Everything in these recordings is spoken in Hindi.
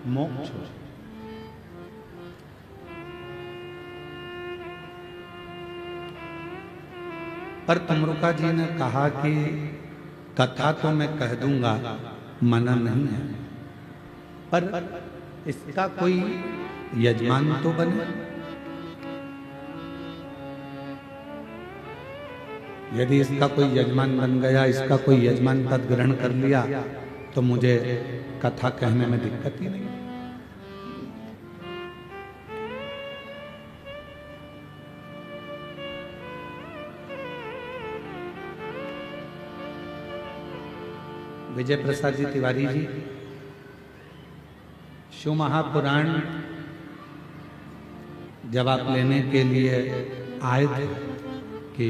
मोक्ष हो। पर तमरुका जी ने कहा कि कथा तो मैं कह दूंगा, मना नहीं है, पर इसका कोई यजमान तो बने। यदि इसका कोई यजमान बन गया, इसका कोई यजमान पद ग्रहण कर लिया, तो मुझे कथा कहने में दिक्कत ही नहीं। विजय प्रसाद जी तिवारी जी, शिव महापुराण जब आप लेने के लिए आए थे कि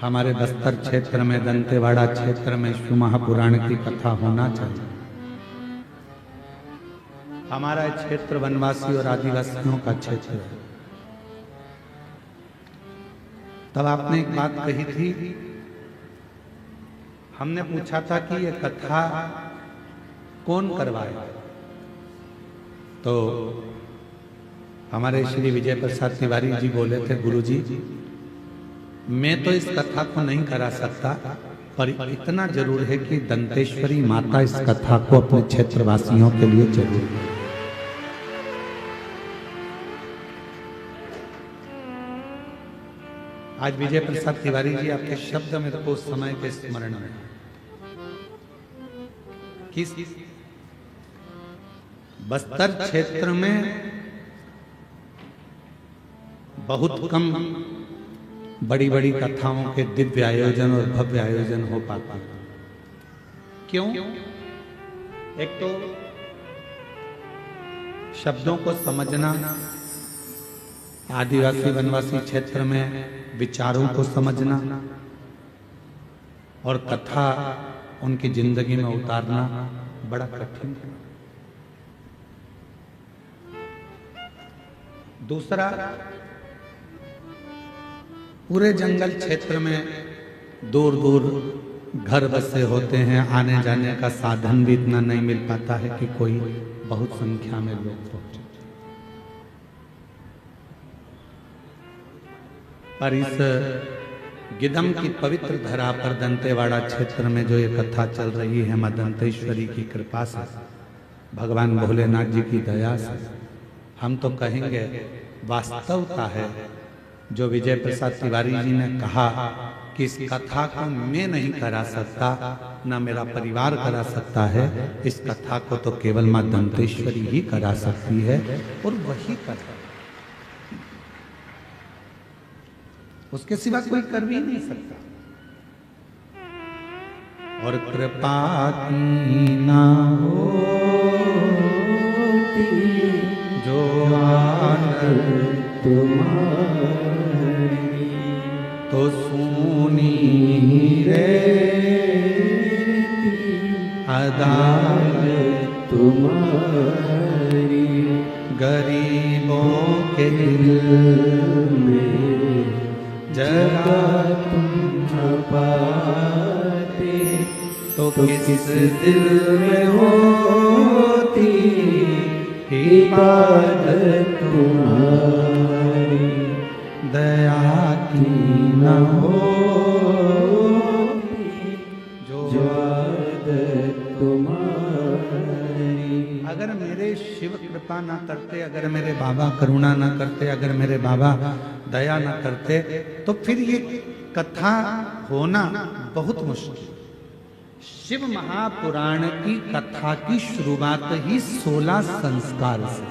हमारे बस्तर क्षेत्र में, दंतेवाड़ा क्षेत्र में शिव महापुराण की कथा होना चाहिए। हमारा क्षेत्र वनवासी और आदिवासियों का क्षेत्र है। तब आपने एक बात कही थी, हमने पूछा था कि ये कथा कौन करवाए, तो हमारे श्री विजय प्रसाद तिवारी जी बोले थे, गुरुजी मैं तो इस कथा को नहीं करा सकता, पर इतना जरूर है कि दंतेश्वरी माता इस कथा को अपने क्षेत्रवासियों के लिए जरूर। आज विजय प्रसाद तिवारी जी आपके शब्द मेरे को उस समय के स्मरण में, किस बस्तर क्षेत्र में बहुत कम बड़ी बड़ी कथाओं के दिव्य आयोजन और भव्य आयोजन हो पाता। क्यों? एक तो शब्दों को समझना, आदिवासी वनवासी क्षेत्र में विचारों को समझना और कथा उनकी जिंदगी में उतारना बड़ा कठिन है। दूसरा, पूरे जंगल क्षेत्र में दूर दूर घर बसे होते हैं, आने जाने का साधन भी इतना नहीं मिल पाता है कि कोई बहुत संख्या में लोग पहुंचे। पर इस गिदम की पवित्र धरा पर दंतेवाड़ा क्षेत्र में जो ये कथा चल रही है, मां दंतेश्वरी की कृपा से, भगवान भोलेनाथ जी की दया से, हम तो कहेंगे वास्तवता है जो विजय प्रसाद तिवारी जी ने कहा कि इस कथा को मैं नहीं करा सकता, ना मेरा परिवार करा सकता है, इस कथा को तो केवल मां दंतेश्वरी ही करा सकती है, और वही कर, उसके सिवा कोई कर भी नहीं सकता। और कृपा की ना होती जो तुम्हारी, तो सुनी रहती अदालत तुम्हारी, गरीबों के दिल में जरा तुम छुपाते, तो किस दिल में होती इबादत तुम्हारी, दया की न होती जो आदत तुम्हारी। अगर मेरे शिव कृपा ना करते, अगर मेरे बाबा करुणा ना करते, अगर मेरे बाबा दया ना करते, तो फिर ये कथा होना बहुत मुश्किल। शिव महापुराण की कथा की शुरुआत ही 16 संस्कार से।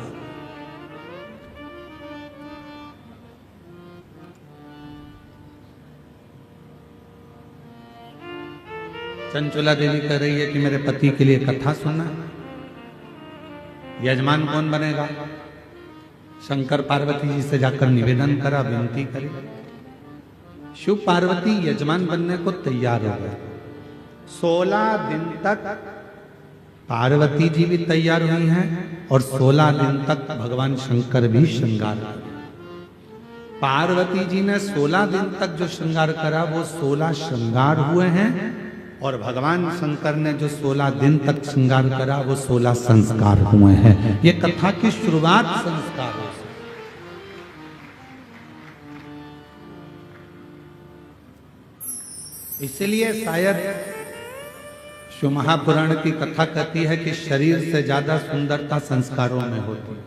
चंचला देवी कह रही है कि मेरे पति के लिए कथा सुनना, यजमान कौन बनेगा? शंकर पार्वती जी से जाकर निवेदन करा, विनती करी। शिव पार्वती यजमान बनने को तैयार हो गए। 16 दिन तक पार्वती जी भी तैयार हुई हैं और 16 दिन तक भगवान शंकर भी श्रृंगार किया। पार्वती जी ने 16 दिन तक जो श्रृंगार करा वो 16 श्रृंगार हुए हैं, और भगवान शंकर ने जो 16 दिन तक श्रृंगार करा वो 16 संस्कार हुए हैं। ये कथा की शुरुआत संस्कारों से। इसलिए शायद शिव महापुराण की कथा कहती है कि शरीर से ज्यादा सुंदरता संस्कारों में होती है।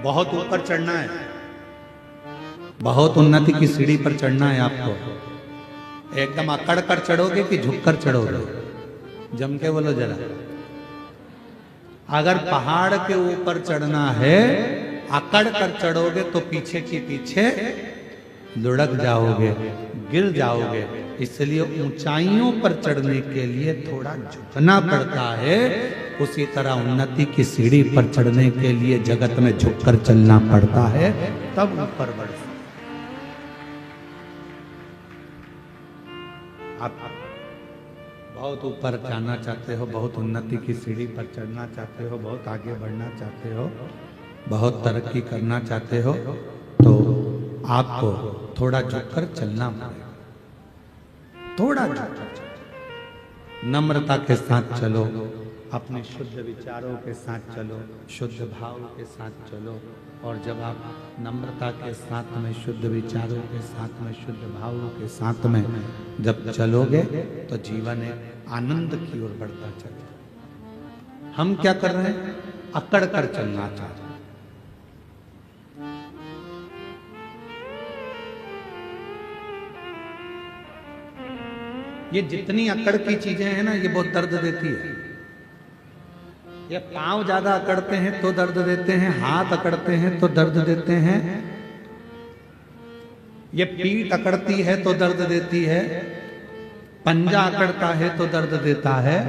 बहुत ऊपर चढ़ना है, बहुत उन्नति की सीढ़ी पर चढ़ना है आपको। एकदम अकड़ कर चढ़ोगे कि झुक कर चढ़ोगे? जम के बोलो जरा। अगर पहाड़ के ऊपर चढ़ना है, अकड़ कर चढ़ोगे तो पीछे की पीछे लुढ़क जाओगे, गिर जाओगे। इसलिए ऊंचाइयों पर चढ़ने के लिए थोड़ा झुकना पड़ता है। उसी तरह उन्नति की सीढ़ी पर चढ़ने के लिए जगत में झुककर चलना पड़ता है, तब ऊपर बढ़ सकते। आप बहुत ऊपर जाना चाहते हो, बहुत उन्नति की सीढ़ी पर चढ़ना चाहते हो, बहुत आगे बढ़ना चाहते हो, बहुत तरक्की करना चाहते हो, तो आपको थोड़ा झुककर चलना पड़ेगा। थोड़ा झुककर चलो, नम्रता के साथ चलो, अपने शुद्ध विचारों के साथ चलो, शुद्ध भाव के साथ चलो। और जब आप नम्रता के साथ में, शुद्ध विचारों के साथ में, शुद्ध भावों के साथ में जब चलोगे तो जीवन एक आनंद की ओर बढ़ता चलेगा। हम क्या कर रहे हैं? अकड़ कर चलना चाह रहे हैं। ये जितनी अकड़ की चीजें हैं ना, ये बहुत दर्द देती है। ये पांव ज्यादा अकड़ते हैं तो दर्द देते हैं, हाथ अकड़ते हैं तो दर्द देते हैं, ये पीठ अकड़ती है तो दर्द देती है, पंजा अकड़ता है तो दर्द देता है।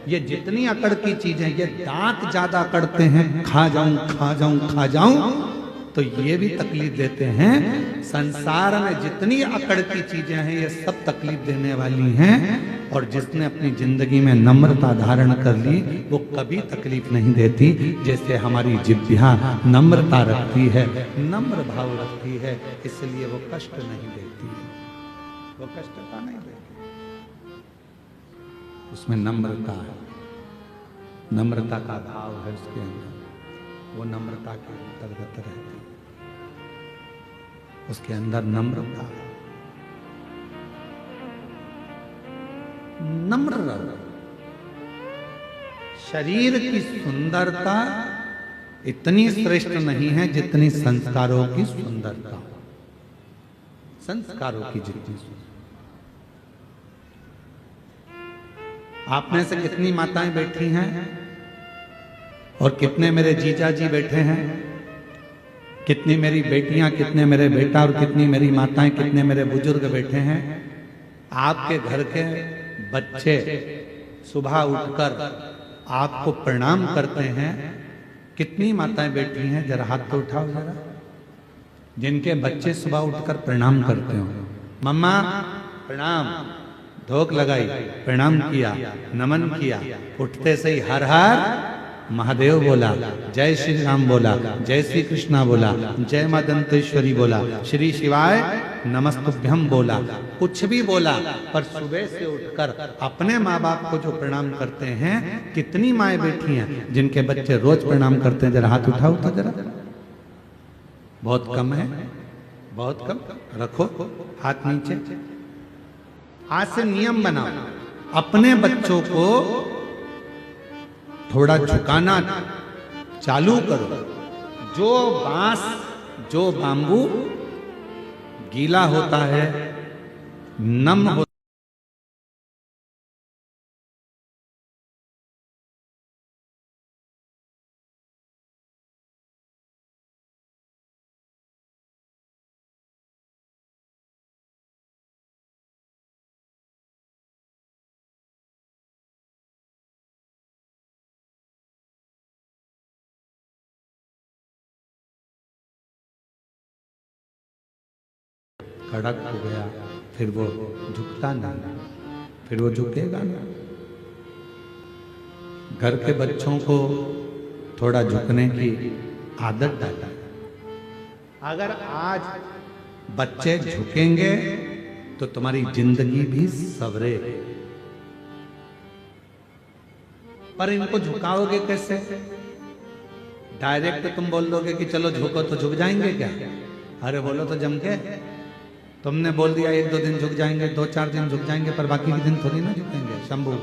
ये जितनी अकड़ की चीजें, ये दांत ज्यादा अकड़ते हैं, खा जाऊं खा जाऊं खा जाऊं, तो ये भी तकलीफ देते हैं। संसार में जितनी अकड़ की चीजें हैं, ये सब तकलीफ देने वाली हैं। और जिसने अपनी जिंदगी में नम्रता धारण कर ली, वो कभी तकलीफ नहीं देती। जैसे हमारी जिह्वा नम्रता रखती है, नम्र भाव रखती है, इसलिए वो कष्ट नहीं देती है, वो कष्ट का नहीं देती। उसमें नम्रता है, नम्रता का भाव है उसके अंदर, वो नम्रता के अंतर्गत रहती है, उसके अंदर नम्रता है। नम्र रहो। शरीर की सुंदरता इतनी श्रेष्ठ नहीं है जितनी संस्कारों की सुंदरता। संस्कारों की जितनी आप में से कितनी माताएं बैठी हैं और कितने मेरे जीजा जी बैठे हैं, कितनी मेरी बेटियां, कितने मेरे बेटा और कितनी मेरी माताएं, कितने मेरे बुजुर्ग बैठे हैं। आपके घर के बच्चे सुबह उठकर आपको प्रणाम करते हैं। कितनी माताएं बैठी हैं? जरा हाथ तो उठाओ जरा, जिनके बच्चे सुबह उठकर प्रणाम करते हो। मम्मा प्रणाम, धोक लगाई, प्रणाम किया, नमन किया, उठते से ही हर हर महादेव बोला, जय श्री राम बोला, जय श्री कृष्णा बोला, जय मां दंतेश्वरी बोला, श्री शिवाय नमस्तुभ्यम बोला, कुछ भी बोला। पर सुबह से उठकर अपने माँ बाप को जो प्रणाम करते हैं, कितनी माएं बैठी हैं जिनके बच्चे रोज प्रणाम करते हैं? जरा हाथ उठाओ तो जरा। बहुत कम है, बहुत कम। रखो हाथ नीचे। आज से नियम बनाओ, अपने बच्चों को थोड़ा झुकाना चालू करो। जो बांस, जो बांबू गीला होता है, नम होता कड़क हो गया, फिर वो झुकता नहीं, फिर वो झुकेगा ना। घर के बच्चों को थोड़ा झुकने की आदत डाली। अगर आज बच्चे झुकेंगे तो तुम्हारी जिंदगी भी सवरे, पर इनको झुकाओगे कैसे? डायरेक्ट तुम बोल दोगे कि चलो झुको तो झुक जाएंगे क्या? अरे बोलो तो जम के। तुमने बोल दिया 1-2 दिन झुक जाएंगे, 2-4 दिन झुक जाएंगे, पर बाकी के दिन थोड़ी ना झुकेंगे। शंभू,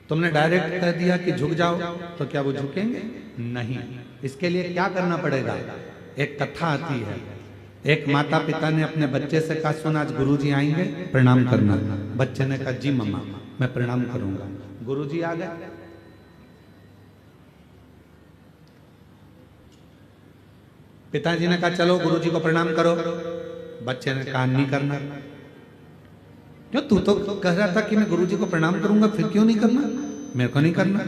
तुमने डायरेक्ट कह दिया कि झुक जाओ, तो क्या वो झुकेंगे? नहीं। इसके लिए क्या करना पड़ेगा? एक कथा आती है, एक माता पिता ने अपने बच्चे से कहा, सुन आज गुरुजी आएंगे, प्रणाम करना। बच्चे ने कहा, जी मम्मा मैं प्रणाम करूंगा। गुरुजी आ गए, पिताजी ने कहा चलो गुरुजी को प्रणाम करो। बच्चे ने कहा नहीं करना। क्यों? तू तो कह रहा था कि मैं गुरुजी को प्रणाम करूंगा, फिर क्यों नहीं करना? मेरे को नहीं करना।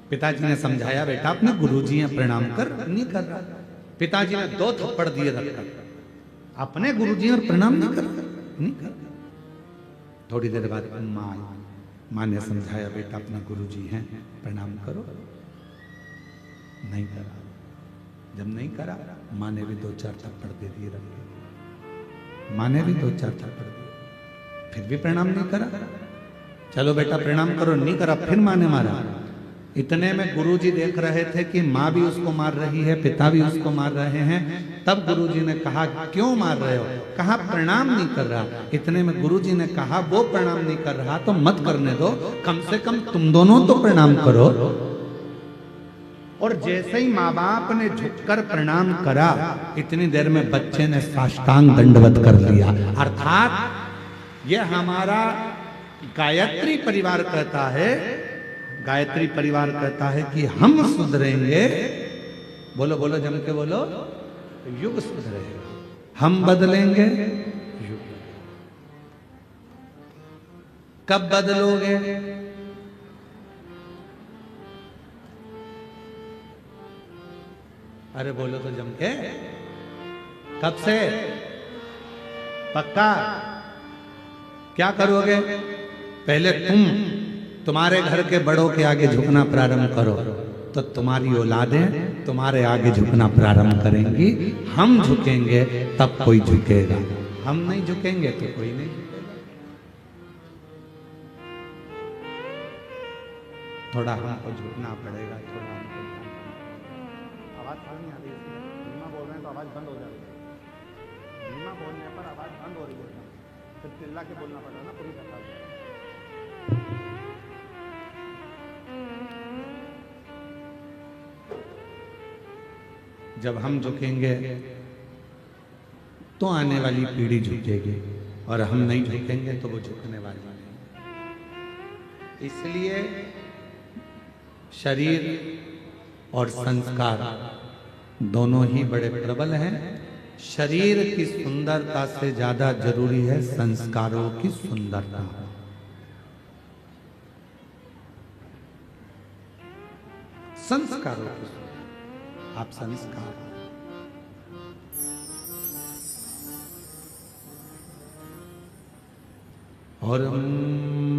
पिताजी ने समझाया, बेटा अपने गुरुजी हैं, प्रणाम कर। नहीं कर रहा। पिताजी ने 2 थप्पड़ दिए रखकर, अपने गुरुजी और प्रणाम नहीं कर रहा, नहीं कर रहा। थोड़ी देर बाद माँ ने समझाया, बेटा अपना गुरुजी हैं, प्रणाम करो। नहीं करा। जब नहीं करा, माँ ने भी 2-4 थप्पड़ दे दिए रखे। माँ ने भी 2-4 थप्पड़ दिए, फिर भी प्रणाम नहीं करा। चलो बेटा प्रणाम करो, नहीं करा, फिर माँ ने मारा। इतने में गुरुजी देख रहे थे कि माँ भी उसको मार रही है, पिता भी उसको मार रहे हैं। तब गुरुजी ने कहा, क्यों मार रहे हो? कहा प्रणाम नहीं कर रहा। इतने में गुरुजी ने कहा, वो प्रणाम नहीं कर रहा तो मत करने दो, कम से कम तुम दोनों तो प्रणाम करो। और जैसे ही माँ बाप ने झुककर प्रणाम करा, इतनी देर में बच्चे ने साष्टांग दंडवत कर लिया। अर्थात ये हमारा गायत्री परिवार कहता है, गायत्री परिवार कहता है कि हम सुधरेंगे। बोलो बोलो जम के बोलो, युग सुधरेगा। हम बदलेंगे, युग। कब बदलोगे? अरे बोलो तो जम के। कब से? पक्का? क्या करोगे? पहले तुम्हारे घर के बड़ों के आगे झुकना प्रारंभ करो, तो तुम्हारी औलादें तुम्हारे आगे झुकना प्रारंभ करेंगी। हम झुकेंगे तब कोई झुकेगा, हम नहीं झुकेंगे तो कोई नहीं झुकेगा। थोड़ा हमको झुकना पड़ेगा, थोड़ा हमको। आवाज नहीं आ रही, धीमा बोल रहे हैं तो आवाज बंद हो जा रही है। धीमा बोलने पर आवाज बंद हो रही है, फिर चिल्ला के बोलना पड़ेगा ना पूरी कथा। जब हम झुकेंगे तो आने वाली पीढ़ी झुकेगी, और हम नहीं झुकेंगे तो वो झुकने वाली नहीं। इसलिए शरीर और संस्कार दोनों ही बड़े प्रबल हैं। शरीर की सुंदरता से ज्यादा जरूरी है संस्कारों की सुंदरता। संस्कारों की, आप संस्कार। और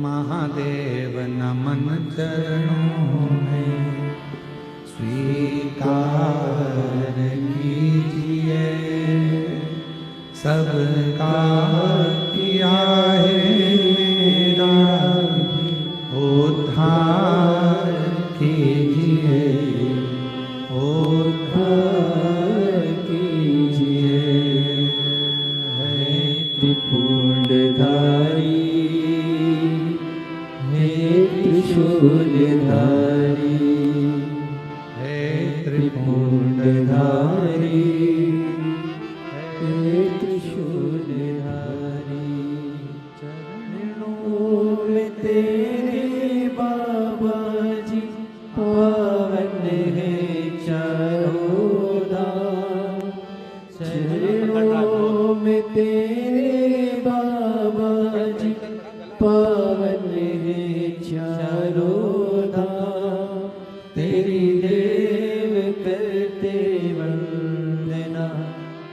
महादेव नमन चरणों में स्वीकार कीजिए, सबका किया है मेरा उद्धार कीजिए, उद्धार कीजिए। है त्रिपुंडधारी, हे त्रिशूलधारी, हे त्रिपुंडधारी, हे त्रिशूलधारी। चरणों में तेरे बाबा जी पावन है चारों धाम। चरणों में तेरे बाबा जी पावन है चारों धाम। तेरी देव करते वंदना,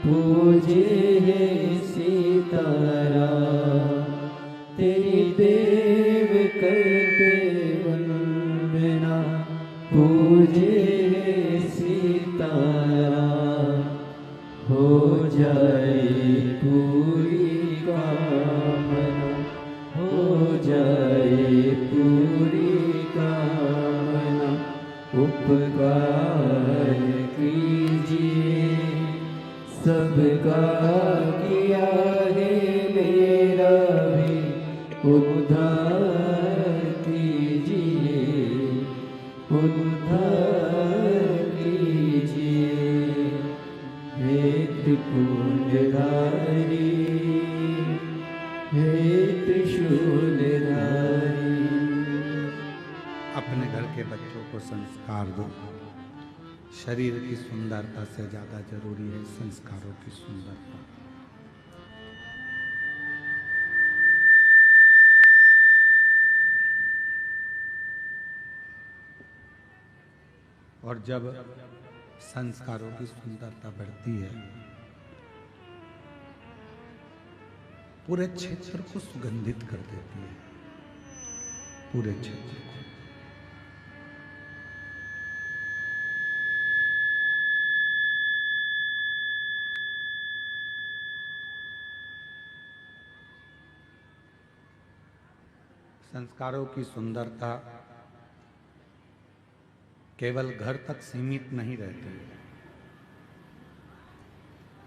पूजे है सीताराम। तेरी देव करते वंदना, पूजे है जाए पूरी कामना, हो जाए पूरी कामना। उपकार कीजिए सबका किया है, मेरा भी उद्धार कीजिए, उद्धार कीजिए। हे त्रिपुंडधारी, हे त्रिशूलधारी। अपने घर के बच्चों को संस्कार दो। शरीर की सुंदरता से ज्यादा जरूरी है संस्कारों की सुंदरता। और जब संस्कारों की सुंदरता बढ़ती है, पूरे क्षेत्र को सुगंधित कर देती है, पूरे क्षेत्र को। संस्कारों की सुंदरता केवल घर तक सीमित नहीं रहती है।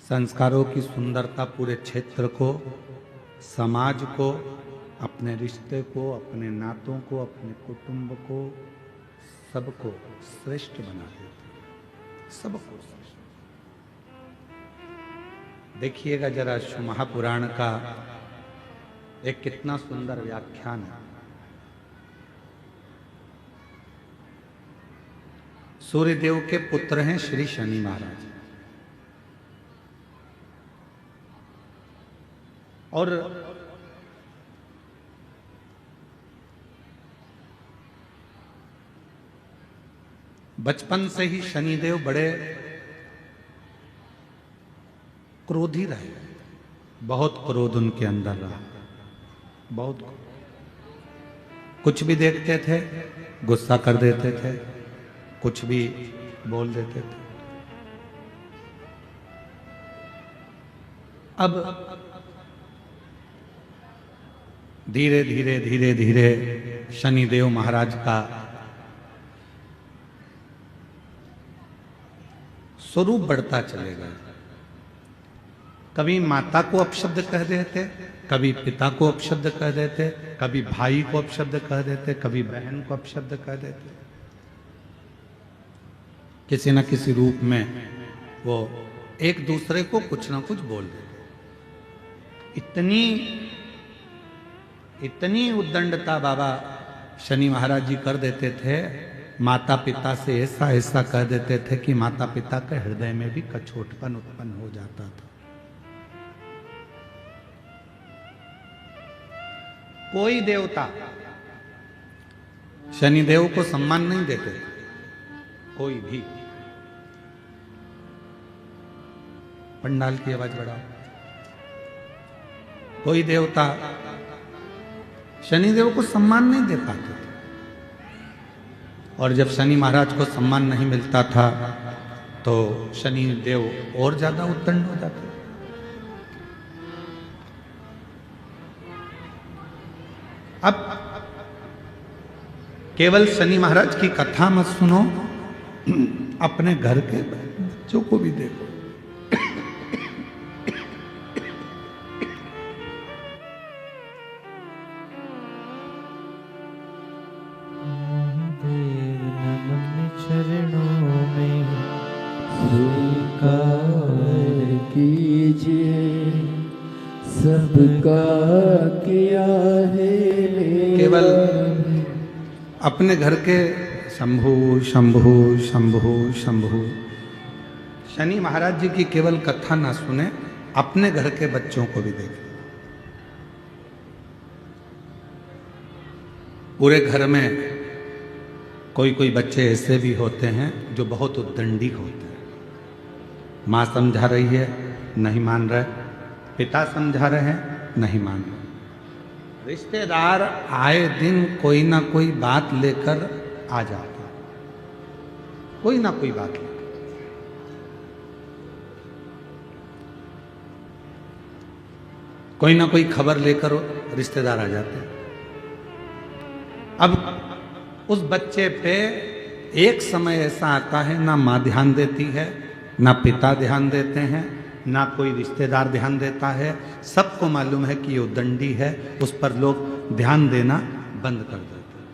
संस्कारों की सुंदरता पूरे क्षेत्र को, समाज को, अपने रिश्ते को, अपने नातों को, अपने कुटुंब को, सबको श्रेष्ठ बना देती है, सबको श्रेष्ठ। देखिएगा जरा महापुराण का एक कितना सुंदर व्याख्यान है। सूर्यदेव के पुत्र हैं श्री शनि महाराज, और बचपन से ही शनिदेव बड़े क्रोधी रहे, बहुत क्रोध उनके अंदर रहा, बहुत। कुछ भी देखते थे गुस्सा कर देते थे, कुछ भी बोल देते थे। अब धीरे धीरे धीरे धीरे शनिदेव महाराज का स्वरूप बढ़ता चलेगा। कभी माता को अपशब्द कह देते, कभी पिता को अपशब्द कह देते, कभी भाई को अपशब्द कह देते, कभी बहन को अपशब्द कह देते। किसी न किसी रूप में वो एक दूसरे को कुछ ना कुछ बोल देते। इतनी उद्दंडता बाबा शनि महाराज जी कर देते थे। माता पिता से ऐसा ऐसा कह देते थे कि माता पिता के हृदय में भी कछोटपन उत्पन्न हो जाता था। कोई देवता शनिदेव को सम्मान नहीं देते, कोई भी। पंडाल की आवाज बढ़ाओ। कोई देवता शनिदेव को सम्मान नहीं दे पाते थे, और जब शनि महाराज को सम्मान नहीं मिलता था तो शनिदेव और ज्यादा उद्दंड हो जाते। अब केवल शनि महाराज की कथा मत सुनो, अपने घर के बच्चों को भी देखो। सबका किया है केवल अपने घर के शंभु शंभु शंभु शंभु शनि महाराज जी की केवल कथा ना सुने, अपने घर के बच्चों को भी देखें। पूरे घर में कोई कोई बच्चे ऐसे भी होते हैं जो बहुत उद्दंडी होते हैं। माँ समझा रही है नहीं मान रहे, पिता समझा रहे हैं नहीं मान रहे, रिश्तेदार आए दिन कोई ना कोई बात लेकर आ जाते हैं, कोई ना कोई बात लेकर। कोई ना कोई खबर लेकर रिश्तेदार आ जाते हैं। अब उस बच्चे पे एक समय ऐसा आता है ना माँ ध्यान देती है, ना पिता ध्यान देते हैं, ना कोई रिश्तेदार ध्यान देता है। सबको मालूम है कि ये उद्दंडी है, उस पर लोग ध्यान देना बंद कर देते हैं।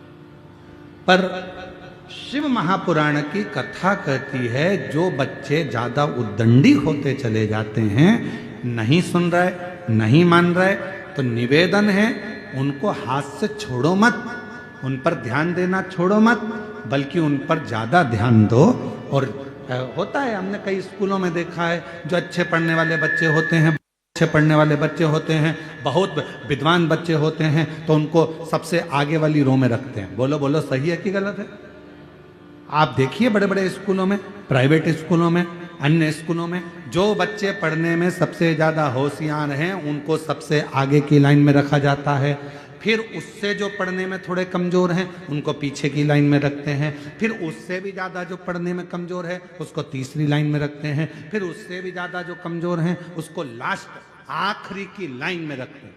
पर शिव महापुराण की कथा कहती है जो बच्चे ज्यादा उद्दंडी होते चले जाते हैं, नहीं सुन रहे, नहीं मान रहे, तो निवेदन है उनको हाथ से छोड़ो मत, उन पर ध्यान देना छोड़ो मत, बल्कि उन पर ज्यादा ध्यान दो। और होता है, हमने कई स्कूलों में देखा है, जो अच्छे पढ़ने वाले बच्चे होते हैं, अच्छे पढ़ने वाले बच्चे होते हैं, बहुत विद्वान बच्चे होते हैं, तो उनको सबसे आगे वाली रो में रखते हैं। बोलो बोलो, सही है कि गलत है? आप देखिए बड़े बड़े स्कूलों में, प्राइवेट स्कूलों में, अन्य स्कूलों में, जो बच्चे पढ़ने में सबसे ज्यादा होशियार हैं उनको सबसे आगे की लाइन में रखा जाता है। फिर उससे जो पढ़ने में थोड़े कमजोर हैं उनको पीछे की लाइन में रखते हैं। फिर उससे भी ज्यादा जो पढ़ने में कमजोर है उसको तीसरी लाइन में रखते हैं। फिर उससे भी ज्यादा जो कमजोर हैं उसको लास्ट आखिरी की लाइन में रखते हैं।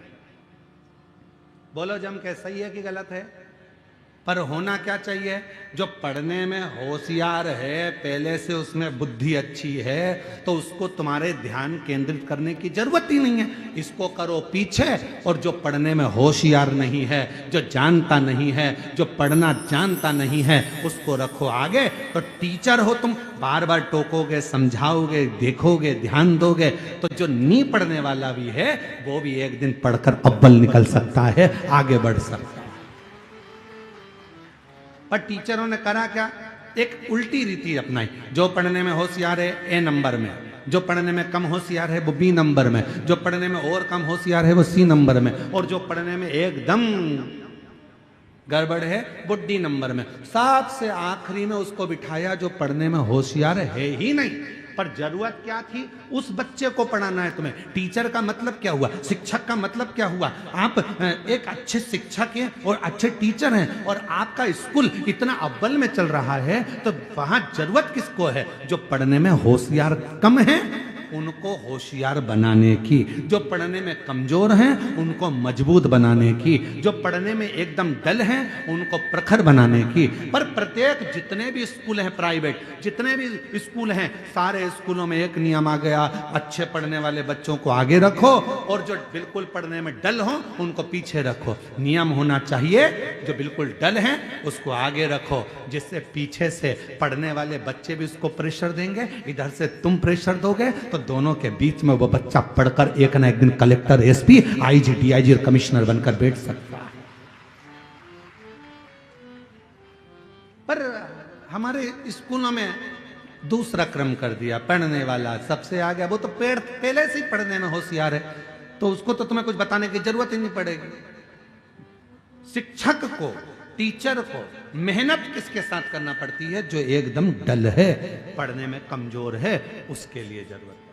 बोलो जम के, सही है कि गलत है? पर होना क्या चाहिए? जो पढ़ने में होशियार है, पहले से उसमें बुद्धि अच्छी है, तो उसको तुम्हारे ध्यान केंद्रित करने की जरूरत ही नहीं है, इसको करो पीछे। और जो पढ़ने में होशियार नहीं है, जो जानता नहीं है, जो पढ़ना जानता नहीं है, उसको रखो आगे। तो टीचर हो तुम, बार बार टोकोगे, समझाओगे, देखोगे, ध्यान दोगे, तो जो नहीं पढ़ने वाला भी है वो भी एक दिन पढ़कर अव्वल निकल सकता है, आगे बढ़ सकता है। पर टीचरों ने करा क्या? एक उल्टी रीति अपनाई। जो पढ़ने में होशियार है ए नंबर में, जो पढ़ने में कम होशियार है वो बी नंबर में, जो पढ़ने में और कम होशियार है वो सी नंबर में, और जो पढ़ने में एकदम गड़बड़ है वो डी नंबर में। सबसे आखिरी में उसको बिठाया जो पढ़ने में होशियार है ही नहीं। पर जरूरत क्या थी? उस बच्चे को पढ़ाना है तुम्हें। टीचर का मतलब क्या हुआ? शिक्षक का मतलब क्या हुआ? आप एक अच्छे शिक्षक हैं और अच्छे टीचर हैं, और आपका स्कूल इतना अव्वल में चल रहा है, तो वहां जरूरत किसको है? जो पढ़ने में होशियार कम है उनको होशियार बनाने की, जो पढ़ने में कमजोर हैं उनको मजबूत बनाने की, जो पढ़ने में एकदम डल हैं उनको प्रखर बनाने की। पर प्रत्येक जितने भी स्कूल हैं प्राइवेट, जितने भी स्कूल हैं, सारे स्कूलों में एक नियम आ गया, अच्छे पढ़ने वाले बच्चों को आगे रखो और जो बिल्कुल पढ़ने में डल हो उनको पीछे रखो। नियम होना चाहिए जो बिल्कुल डल हैं उसको आगे रखो, जिससे पीछे से पढ़ने वाले बच्चे भी उसको प्रेशर देंगे, इधर से तुम प्रेशर दोगे, तो दोनों के बीच में वो बच्चा पढ़कर एक ना एक दिन कलेक्टर, एसपी, आईजी, डीआईजी और कमिश्नर बनकर बैठ सकता है। पर हमारे स्कूलों में दूसरा क्रम कर दिया, पढ़ने वाला सबसे आगे। वो तो पहले से ही पढ़ने में होशियार है, तो उसको तो तुम्हें कुछ बताने की जरूरत ही नहीं पड़ेगी। शिक्षक को, टीचर को मेहनत किसके साथ करना पड़ती है? जो एकदम डल है, पढ़ने में कमजोर है, उसके लिए जरूरत है।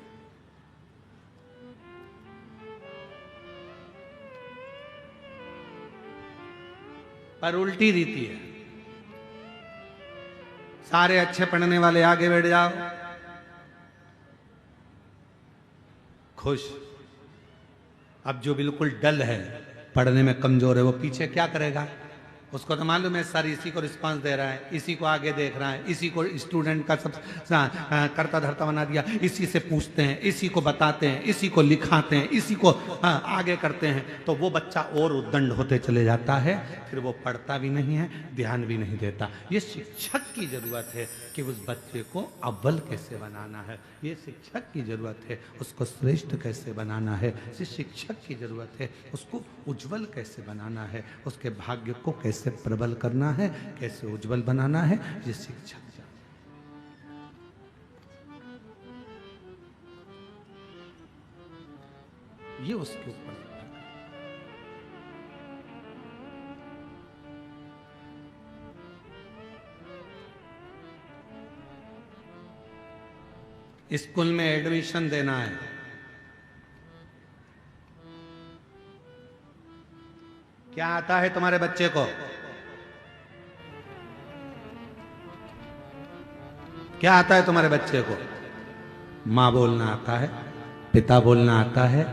पर उल्टी रीति है, सारे अच्छे पढ़ने वाले आगे बैठ जाओ, खुश। अब जो बिल्कुल डल है, पढ़ने में कमजोर है, वो पीछे क्या करेगा? उसको तो मालूम है सर इसी को रिस्पांस दे रहा है, इसी को आगे देख रहा है, इसी को स्टूडेंट का सब करता धरता बना दिया, इसी से पूछते हैं, इसी को बताते हैं, इसी को लिखाते हैं, इसी को आगे करते हैं, तो वो बच्चा और उद्दंड होते चले जाता है। फिर वो पढ़ता भी नहीं है, ध्यान भी नहीं देता। ये शिक्षक की जरूरत है कि उस बच्चे को अव्वल कैसे बनाना है, ये शिक्षक की जरूरत है उसको श्रेष्ठ कैसे बनाना है, ये शिक्षक की जरूरत है उसको उज्जवल कैसे बनाना है, उसके भाग्य को कैसे प्रबल करना है, कैसे उज्जवल बनाना है, ये शिक्षक। ये उसके ऊपर स्कूल में एडमिशन देना है, क्या आता है तुम्हारे बच्चे को? क्या आता है तुम्हारे बच्चे को? माँ बोलना आता है, पिता बोलना आता है,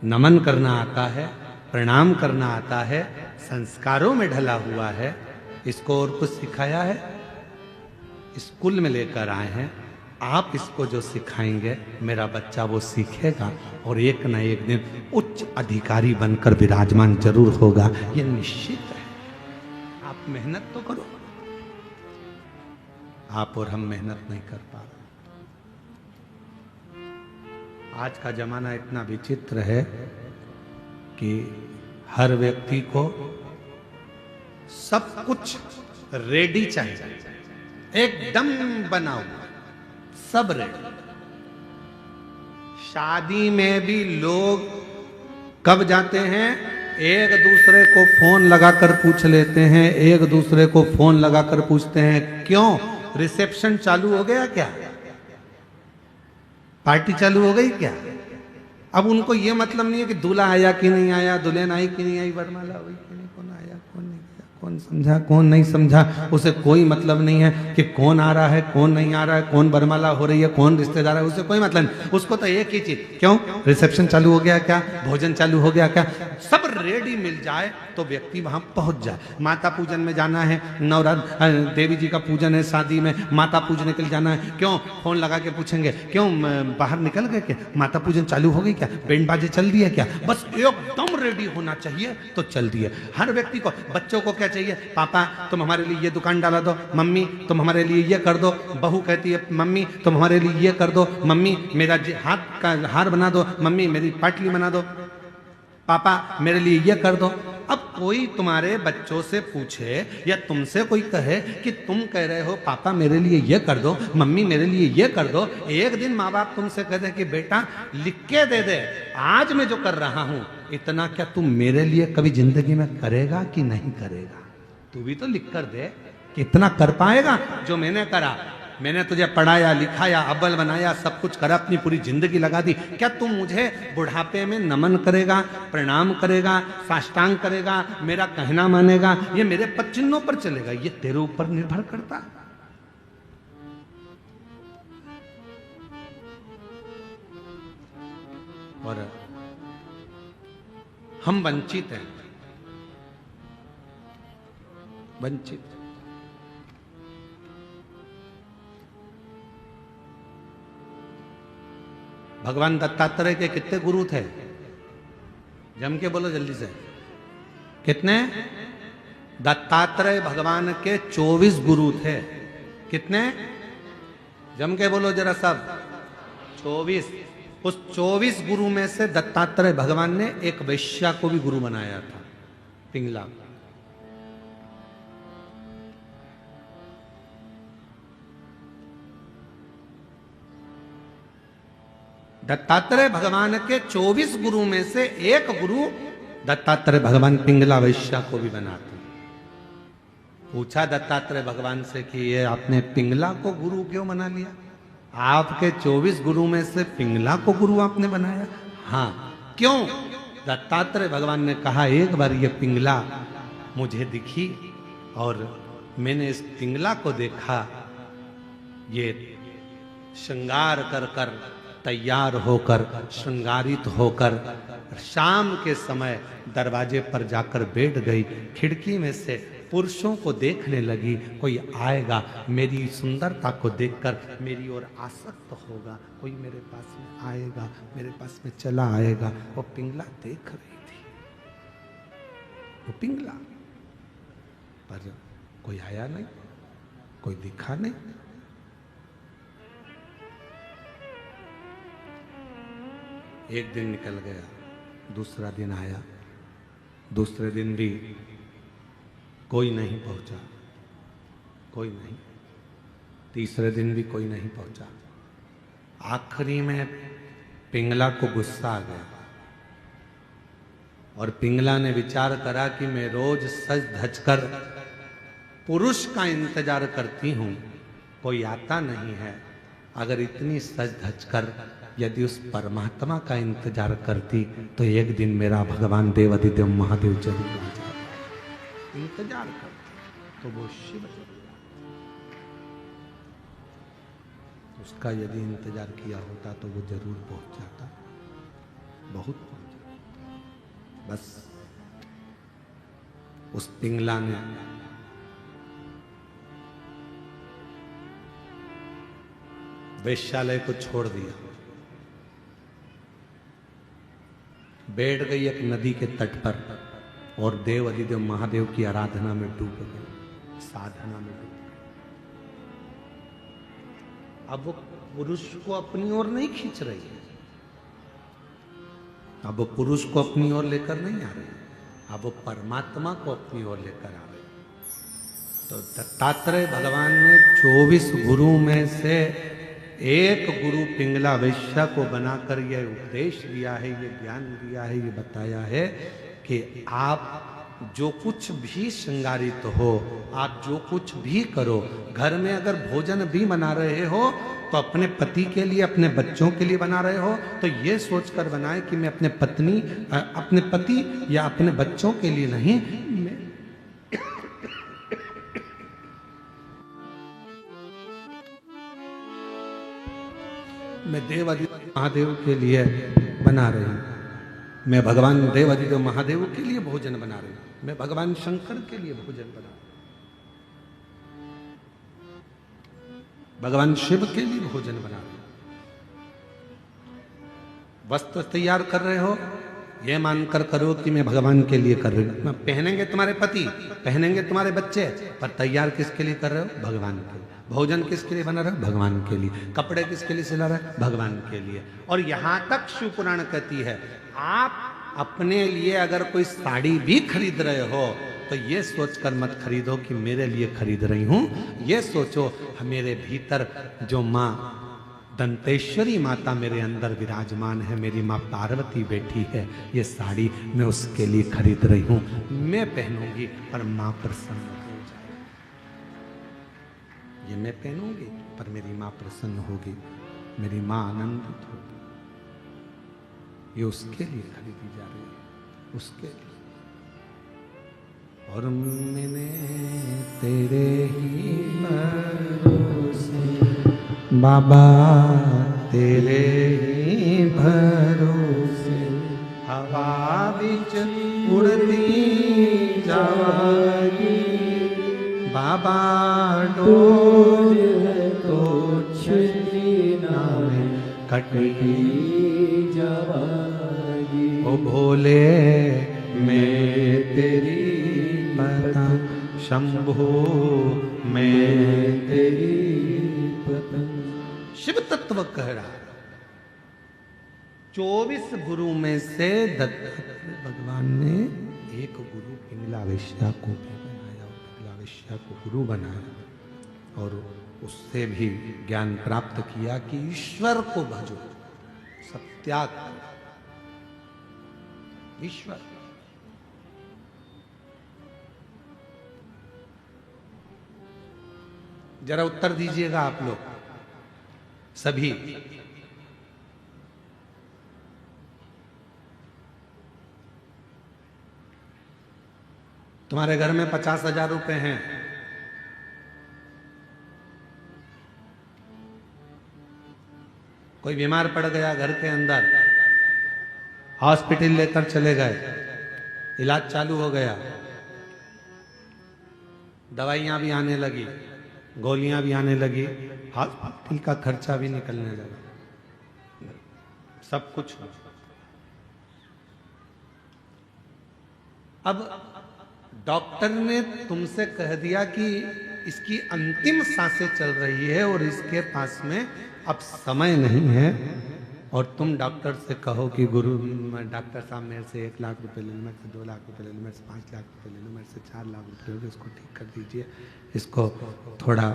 नमन करना आता है, प्रणाम करना आता है, संस्कारों में ढला हुआ है। इसको और कुछ सिखाया है? स्कूल में लेकर आए हैं, आप इसको जो सिखाएंगे मेरा बच्चा वो सीखेगा और एक न एक दिन उच्च अधिकारी बनकर विराजमान जरूर होगा, ये निश्चित है। आप मेहनत तो करो। आप और हम मेहनत नहीं कर पा रहे। आज का जमाना इतना विचित्र है कि हर व्यक्ति को सब कुछ रेडी चाहिए, एकदम बनाओ, सब रेडी। शादी में भी लोग कब जाते हैं? एक दूसरे को फोन लगाकर पूछ लेते हैं, एक दूसरे को फोन लगाकर पूछते हैं क्यों, रिसेप्शन चालू हो गया क्या, पार्टी चालू हो गई क्या। अब उनको ये मतलब नहीं है कि दूल्हा आया कि नहीं आया, दुल्हन आई कि नहीं आई, वरमाला हुई कि नहीं, कौन आया कौन नहीं आया, कौन समझा कौन नहीं समझा, उसे कोई मतलब नहीं है कि कौन आ रहा है कौन नहीं आ रहा है, कौन वरमाला हो रही है कौन रिश्तेदार है, उसे कोई मतलब नहीं। उसको तो एक ही चीज, क्यों रिसेप्शन चालू हो गया क्या, भोजन चालू हो गया क्या, सब रेडी मिल जाए तो व्यक्ति वहां पहुंच जाए। माता पूजन में जाना है, नवरात्र देवी जी का पूजन है, शादी में माता पूजने के लिए जाना है, क्यों फोन लगा के पूछेंगे क्यों बाहर निकल गए क्या, माता पूजन चालू हो गई क्या, बैंड बाजे चल दिए क्या, बस एकदम रेडी होना चाहिए तो चल दिए। हर व्यक्ति को, बच्चों को क्या चाहिए, पापा तुम हमारे लिए ये दुकान डाला दो, मम्मी तुम हमारे लिए ये कर दो, बहू कहती है मम्मी तुम हमारे लिए ये कर दो, मम्मी मेरा हाथ का हार बना दो, मम्मी मेरी पाटली बना दो, पापा मेरे लिए ये कर दो। अब कोई तुम्हारे बच्चों से पूछे या तुमसे कोई कहे कि तुम कह रहे हो पापा मेरे लिए ये कर दो, मम्मी मेरे लिए ये कर दो, एक दिन माँ बाप तुमसे कह दे कि बेटा लिख के दे दे, आज मैं जो कर रहा हूं इतना क्या तू मेरे लिए कभी जिंदगी में करेगा कि नहीं करेगा, तू भी तो लिख कर दे कि इतना कर पाएगा जो मैंने करा, मैंने तुझे पढ़ाया लिखाया अव्वल बनाया सब कुछ करा, अपनी पूरी जिंदगी लगा दी, क्या तू मुझे बुढ़ापे में नमन करेगा, प्रणाम करेगा, साष्टांग करेगा, मेरा कहना मानेगा, ये मेरे पद चिन्हों पर चलेगा, ये तेरे ऊपर निर्भर करता। और हम वंचित हैं, वंचित। भगवान दत्तात्रेय के कितने गुरु थे, जम के बोलो जल्दी से, कितने? दत्तात्रेय भगवान के 24 गुरु थे। कितने? जम के बोलो जरा सब, 24। उस 24 गुरु में से दत्तात्रेय भगवान ने एक वैश्या को भी गुरु बनाया था, पिंगला। दत्तात्रेय भगवान के 24 गुरु में से एक गुरु दत्तात्रेय भगवान पिंगला वैश्या को भी बनाते। पूछा दत्तात्रेय भगवान से कि ये आपने पिंगला को गुरु क्यों बना लिया, आपके 24 गुरु में से पिंगला को गुरु आपने बनाया? हाँ, क्यों? दत्तात्रेय भगवान ने कहा एक बार ये पिंगला मुझे दिखी और मैंने इस पिंगला को देखा, ये श्रृंगार कर कर तैयार होकर श्रृंगारित होकर शाम के समय दरवाजे पर जाकर बैठ गई, खिड़की में से पुरुषों को देखने लगी, कोई आएगा मेरी सुंदरता को देखकर मेरी ओर आसक्त होगा, कोई मेरे पास में आएगा, मेरे पास में चला आएगा। वो पिंगला देख रही थी, वो पिंगला, पर कोई आया नहीं, कोई दिखा नहीं। एक दिन निकल गया, दूसरा दिन आया, दूसरे दिन भी कोई नहीं पहुंचा, कोई नहीं, तीसरे दिन भी कोई नहीं पहुंचा। आखिरी में पिंगला को गुस्सा आ गया और पिंगला ने विचार करा कि मैं रोज सज धज कर पुरुष का इंतजार करती हूं, कोई आता नहीं है, अगर इतनी सज धज कर यदि उस परमात्मा का इंतजार करती तो एक दिन मेरा भगवान देवाधिदेव महादेव जरूर आ जाता। इंतजार करती तो वो शिव उसका यदि इंतजार किया होता तो वो जरूर पहुंच जाता, बहुत पहुंच जाता। बस उस पिंगला ने वेश्यालय को छोड़ दिया, बैठ गई एक नदी के तट पर और देव अधिदेव महादेव की आराधना में डूब गई, साधना में डूब गई। अब वो पुरुष को अपनी ओर नहीं खींच रही है, अब वो पुरुष को अपनी ओर लेकर नहीं आ रही, अब वो परमात्मा को अपनी ओर लेकर आ रही। तो दत्तात्रेय भगवान ने 24 गुरु में से एक गुरु पिंगला वैश्या को बनाकर यह उपदेश दिया है, ये ज्ञान दिया है, ये बताया है कि आप जो कुछ भी श्रृंगारित हो, आप जो कुछ भी करो, घर में अगर भोजन भी बना रहे हो तो अपने पति के लिए, अपने बच्चों के लिए बना रहे हो तो ये सोचकर बनाए कि मैं अपने पति या अपने बच्चों के लिए नहीं, मैं देव अधिदेव महादेव के लिए बना रही हूं, मैं भगवान देव अधिदेव महादेव के लिए भोजन बना रही हूं, मैं भगवान शंकर के लिए भोजन बना रही हूं, भगवान शिव के लिए भोजन बना रही हूं। वस्त्र तैयार कर रहे हो, यह मानकर करो कि मैं भगवान के लिए कर रही हूं। पहनेंगे तुम्हारे पति, पहनेंगे तुम्हारे बच्चे, पर तैयार किसके लिए कर रहे हो? भगवान के लिए। भोजन किसके लिए बना रहे हो? भगवान के लिए। कपड़े किसके लिए सिला रहे हो? भगवान के लिए। और यहां तक शिव पुराण कहती है, आप अपने लिए अगर कोई साड़ी भी खरीद रहे हो तो ये सोचकर मत खरीदो कि मेरे लिए खरीद रही हूं, ये सोचो मेरे भीतर जो माँ दंतेश्वरी माता मेरे अंदर विराजमान है, मेरी माँ पार्वती बैठी है, ये साड़ी मैं उसके लिए खरीद रही हूं, मैं पहनूंगी पर माँ प्रसन्न हो जाए। ये मैं पहनूंगी पर मेरी माँ प्रसन्न होगी, मेरी माँ आनंदित होगी, ये उसके लिए खरीदी जा रही है, उसके लिए। और मैंने तेरे ही भरोसे बाबा, तेरे ही भरोसे हवा बिच उड़ती जावागी, बाबा डोर तो छली नामे कटकी जावागी। ओ भोले मैं तेरी पतंग, शंभो मैं तेरी पतंग। शिव तत्व कह रहा है 24 गुरु में से भगवान ने एक गुरु पिंगला वैश्या को भी बनाया, पिंगला वैश्या को गुरु बनाया और उससे भी ज्ञान प्राप्त किया कि ईश्वर को भजो, सत्याग ईश्वर। जरा उत्तर दीजिएगा आप लोग सभी, तुम्हारे घर में 50,000 रुपए हैं, कोई बीमार पड़ गया घर के अंदर, हॉस्पिटल लेकर चले गए, इलाज चालू हो गया, दवाइयां भी आने लगी, गोलियां भी आने लगी, हॉस्पिटल का खर्चा भी निकलने लगा, सब कुछ। अब डॉक्टर ने तुमसे कह दिया कि इसकी अंतिम सांसें चल रही है और इसके पास में अब समय नहीं है, और तुम डॉक्टर से कहो कि गुरु डॉक्टर साहब मेरे से 1 लाख रुपए ले लो, मेरे से 2 लाख रुपए ले लो, मेरे से 5 लाख रुपए ले लो, मेरे से 4 लाख रुपए ले लो, इसको ठीक कर दीजिए, इसको थोड़ा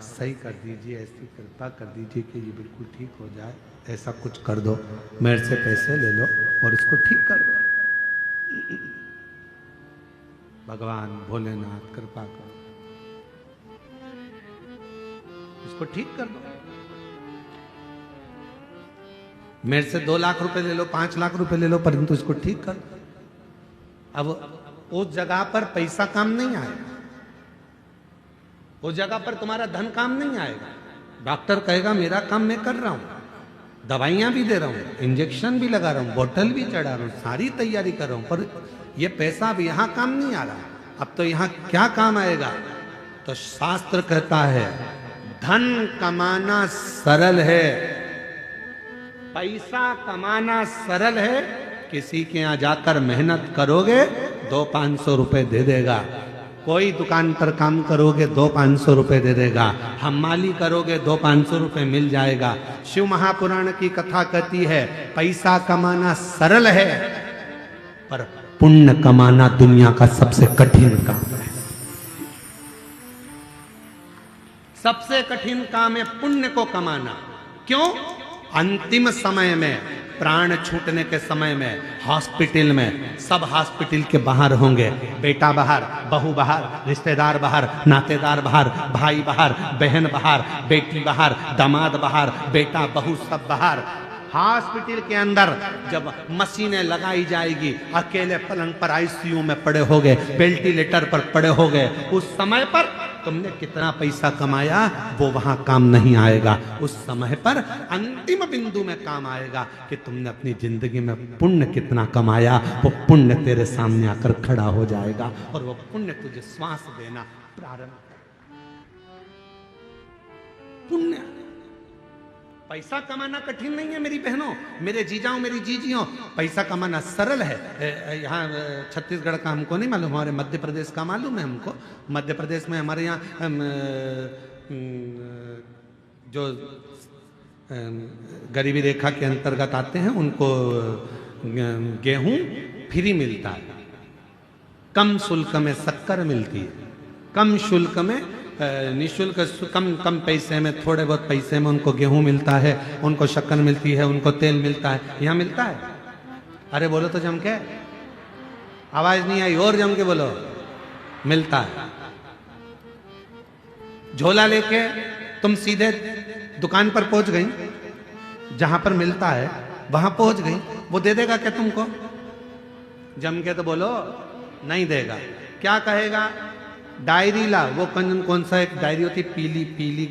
सही कर दीजिए, ऐसी कृपा कर दीजिए कि ये बिल्कुल ठीक हो जाए, ऐसा कुछ कर दो, मेरे से पैसे ले लो और इसको ठीक कर दो। भगवान भोलेनाथ कृपा करो, इसको ठीक कर दो, मेरे से 2 लाख रुपए ले लो, 5 लाख रुपए ले लो, परंतु इसको ठीक कर दो। अब उस जगह पर पैसा काम नहीं आएगा, उस जगह पर तुम्हारा धन काम नहीं आएगा। डॉक्टर कहेगा मेरा काम मैं कर रहा हूं, दवाइयां भी दे रहा हूं, इंजेक्शन भी लगा रहा हूं, बोतल भी चढ़ा रहा हूं, सारी तैयारी कर रहा हूं, पर ये पैसा अब यहां काम नहीं आ रहा। अब तो यहां क्या काम आएगा? तो शास्त्र कहता है धन कमाना सरल है, पैसा कमाना सरल है। किसी के यहां जाकर मेहनत करोगे 200-500 रुपए दे देगा। कोई दुकान पर काम करोगे 200-500 रुपए दे देगा। हमाली करोगे 200-500 रुपए मिल जाएगा। शिव महापुराण की कथा कहती है पैसा कमाना सरल है, पर पुण्य कमाना दुनिया का सबसे कठिन काम है। सबसे कठिन काम है पुण्य को कमाना। क्यों? अंतिम समय में, प्राण छूटने के समय में, हॉस्पिटल में, सब हॉस्पिटल के बाहर होंगे। बेटा बाहर, बहू बाहर, रिश्तेदार बाहर, नातेदार बाहर, भाई बाहर, बहन बाहर, बेटी बाहर, दामाद बाहर, बेटा बहू सब बाहर। हॉस्पिटल के अंदर जब मशीनें लगाई जाएगी, अकेले पलंग पर आईसीयू में पड़े होगे, वेंटिलेटर पर पड़े होगे, उस समय पर तुमने कितना पैसा कमाया वो वहां काम नहीं आएगा। उस समय पर अंतिम बिंदु में काम आएगा कि तुमने अपनी जिंदगी में पुण्य कितना कमाया। वो पुण्य तेरे सामने आकर खड़ा हो जाएगा और वो पुण्य तुझे श्वास देना प्रारंभ कर। पुण्य, पैसा कमाना कठिन नहीं है मेरी बहनों, मेरे जीजाओं, मेरी जीजियों। पैसा कमाना सरल है। यहाँ छत्तीसगढ़ का हमको नहीं मालूम, हमारे मध्य प्रदेश का मालूम है हमको। मध्य प्रदेश में हमारे यहाँ जो गरीबी रेखा के अंतर्गत आते हैं उनको गेहूं फ्री मिलता है, कम शुल्क में शक्कर मिलती है, कम शुल्क में, निःशुल्क, कम पैसे में, थोड़े बहुत पैसे में उनको गेहूं मिलता है, उनको शक्कर मिलती है, उनको तेल मिलता है। यहाँ मिलता है? अरे बोलो तो जम के, आवाज नहीं आई, और जम के बोलो। मिलता है। झोला लेके तुम सीधे दुकान पर पहुंच गई, जहां पर मिलता है वहां पहुंच गई, वो दे देगा क्या तुमको? जम के तो बोलो, नहीं देगा। क्या कहेगा? डायरी ला। वो कौन सा एक डायरी होती, पीली पीली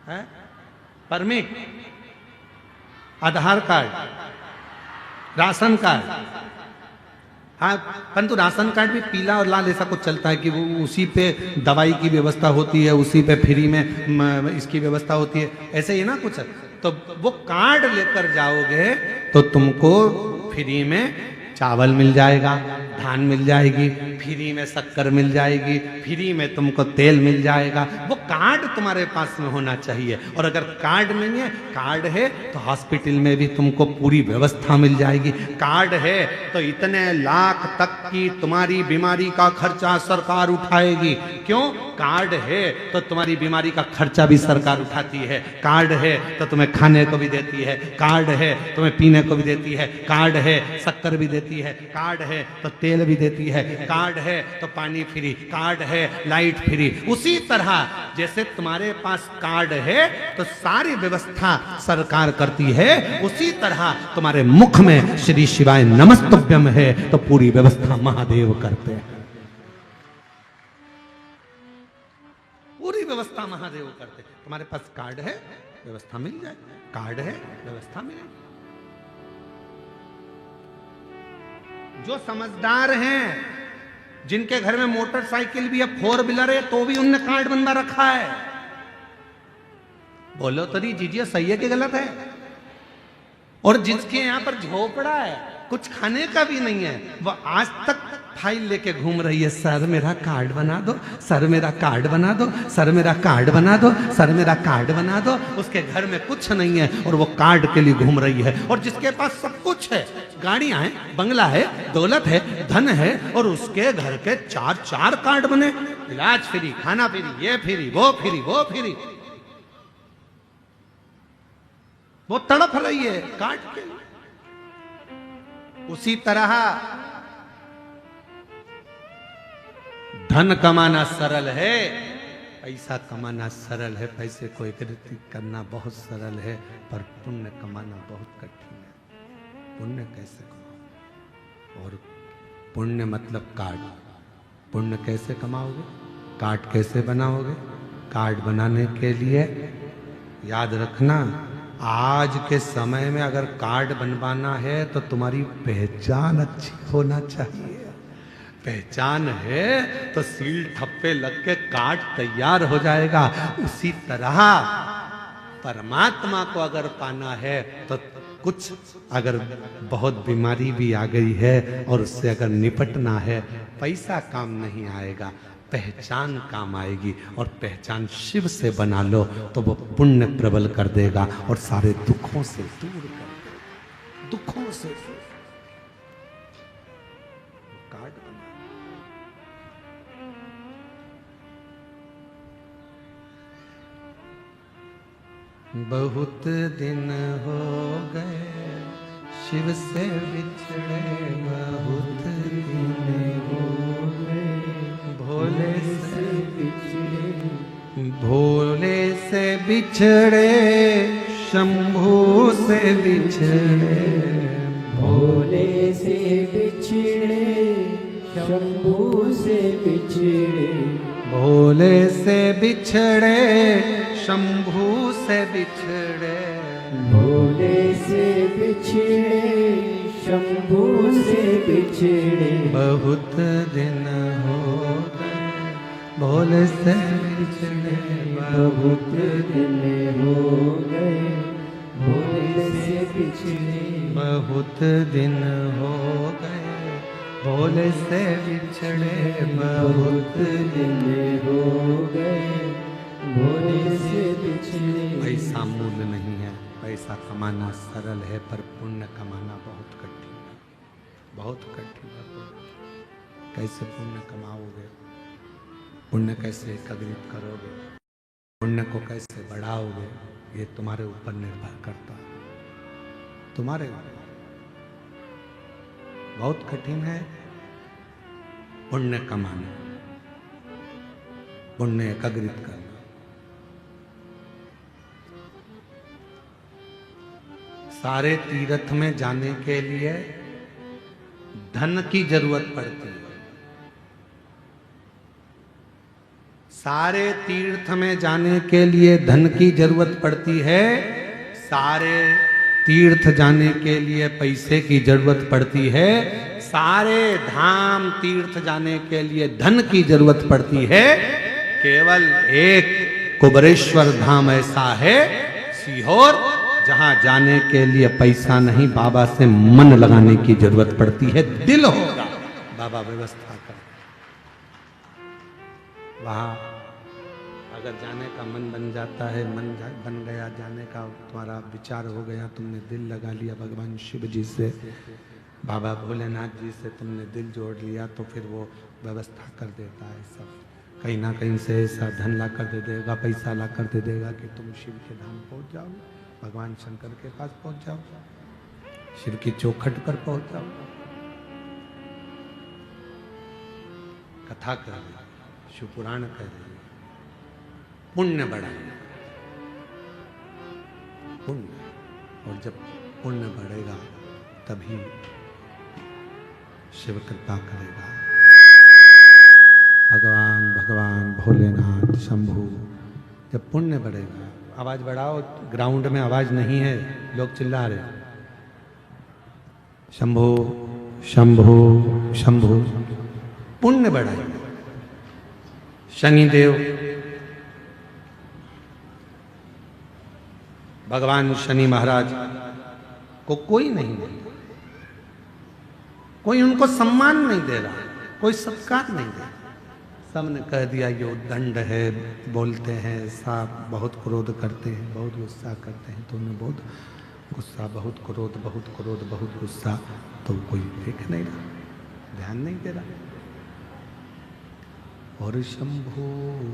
है, परमिट, आधार कार्ड, राशन कार्ड। हाँ, परंतु राशन कार्ड भी पीला और लाल ऐसा कुछ चलता है कि वो उसी पे दवाई की व्यवस्था होती है, उसी पे फ्री में इसकी व्यवस्था होती है, ऐसे ही ना कुछ। तो वो कार्ड लेकर जाओगे तो तुमको फ्री में चावल मिल जाएगा, धान मिल जाएगी, फ्री में शक्कर मिल जाएगी, फ्री में तुमको तेल मिल जाएगा। वो कार्ड तुम्हारे पास में होना चाहिए। और अगर कार्ड नहीं है, कार्ड है तो हॉस्पिटल में भी तुमको पूरी व्यवस्था मिल जाएगी। कार्ड है तो इतने लाख तक की तुम्हारी बीमारी का खर्चा सरकार उठाएगी। क्यों? कार्ड है तो तुम्हारी बीमारी का खर्चा भी सरकार उठाती है। कार्ड है तो तुम्हें खाने को भी देती है, कार्ड है तुम्हें पीने को भी देती है, कार्ड है शक्कर भी देती है, कार्ड है तो तेल भी देती है, कार्ड है तो पानी फ्री, कार्ड है लाइट फ्री। उसी तरह जैसे तुम्हारे पास कार्ड है तो सारी व्यवस्था सरकार करती है, उसी तरह तुम्हारे मुख में श्री शिवाय नमस्तुभ्यम है तो पूरी व्यवस्था महादेव करते हैं। पूरी व्यवस्था महादेव करते। तुम्हारे पास कार्ड है, व्यवस्था मिल जाए, कार्ड है, व्यवस्था मिले। जो समझदार हैं, जिनके घर में मोटरसाइकिल भी है, 4 व्हीलर है, तो भी उनने कार्ड बनवा रखा है। बोलो तो नहीं जीजिए, सही है कि गलत है? और जिसके यहां पर झोपड़ा है, कुछ खाने का भी नहीं है, वो आज तक फाइल लेके घूम रही है, सर मेरा कार्ड बना दो, सर मेरा कार्ड बना दो, सर मेरा कार्ड बना दो, सर मेरा कार्ड बना दो। उसके घर में कुछ नहीं है और वो कार्ड के लिए घूम रही है। और जिसके पास सब कुछ है, गाड़ियां हैं, बंगला है, दौलत है, धन है, और उसके घर के 4 कार्ड बने, इलाज फ्री, खाना फ्री, ये फ्री, वो फ्री, वो फ्री, वो तड़प रही है कार्ड के लिए। उसी तरह धन कमाना सरल है, पैसा कमाना सरल है, पैसे को एकत्रित करना बहुत सरल है, पर पुण्य कमाना बहुत कठिन है। पुण्य कैसे कमाओ? और पुण्य मतलब कार्ड। पुण्य कैसे कमाओगे? कार्ड कैसे बनाओगे? कार्ड बनाने के लिए याद रखना, आज के समय में अगर कार्ड बनवाना है तो तुम्हारी पहचान अच्छी होना चाहिए। पहचान है तो सील ठप्पे लग के कार्ड तैयार हो जाएगा। उसी तरह परमात्मा को अगर पाना है तो कुछ अगर बहुत बीमारी भी आ गई है और उससे अगर निपटना है, पैसा काम नहीं आएगा, पहचान काम आएगी। और पहचान शिव से बना लो तो वो पुण्य प्रबल कर देगा और सारे दुखों से दूर कर देगा। दुखों से कार्ड बना। बहुत दिन हो गए शिव से बिछड़े, बहुत दिन हो भोले से बिछड़े, भोले से बिछड़े, शंभू से बिछड़े, भोले से बिछड़े, शंभू से बिछड़े, भोले से बिछड़े, शंभू से बिछड़े, भोले से बिछड़े, शंभू से बिछड़े, बहुत दिन हो गए भोले से बिछड़े, बहुत दिन हो गए भोले से बिछड़े, बहुत दिन हो गए भोले से बिछड़े, बहुत दिन हो गए भोले से बिछड़े। पैसा मूल्य नहीं है, पैसा कमाना सरल है पर पुण्य कमाना बहुत कठिन है, बहुत कठिन है। कैसे पुण्य कमाओगे, पुण्य कैसे एकत्रित करोगे, पुण्य को कैसे बढ़ाओगे, ये तुम्हारे ऊपर निर्भर करता है, तुम्हारे ऊपर। बहुत कठिन है पुण्य कमाना, पुण्य एकत्रित करना। सारे तीर्थ में जाने के लिए धन की जरूरत पड़ती है। सारे तीर्थ में जाने के लिए धन की जरूरत पड़ती है। सारे तीर्थ जाने के लिए पैसे की जरूरत पड़ती है। सारे धाम तीर्थ जाने के लिए धन की जरूरत पड़ती है। केवल एक कुबरेश्वर धाम ऐसा है सीहोर, जहां जाने के लिए पैसा नहीं, बाबा से मन लगाने की जरूरत पड़ती है। दिल होगा, बाबा व्यवस्था कर। वहां अगर जाने का मन बन जाता है, बन गया जाने का, तुम्हारा विचार हो गया, तुमने दिल लगा लिया भगवान शिव जी से, बाबा भोलेनाथ जी से तुमने दिल जोड़ लिया, तो फिर वो व्यवस्था कर देता है सब। कहीं ना कहीं से ऐसा धन ला कर दे देगा, पैसा ला कर दे देगा कि तुम शिव के धाम पहुंच जाओ, भगवान शंकर के पास पहुंच जाओ, शिव की चौखट पर पहुंच जाओ। कथा कह रही, शिव पुराण कह रही, पुण्य बढ़ाएगा, पुण्य। और जब पुण्य बढ़ेगा तभी शिव कृपा करेगा। भगवान भोलेनाथ शंभू, जब पुण्य बढ़ेगा। आवाज बढ़ाओ, ग्राउंड में आवाज नहीं है, लोग चिल्ला रहे। शंभू शंभू शंभू, पुण्य बढ़ाएगा। शनिदेव, भगवान शनि महाराज को कोई नहीं दे रहा, कोई उनको सम्मान नहीं दे रहा, कोई सत्कार नहीं दे रहा। सबने कह दिया ये उद्दंड है, बोलते हैं, साफ बहुत क्रोध करते हैं, बहुत गुस्सा करते हैं। तो उन्हें बहुत गुस्सा, बहुत क्रोध, बहुत क्रोध, बहुत गुस्सा, तो कोई देख नहीं रहा, ध्यान नहीं दे रहा। और शंभू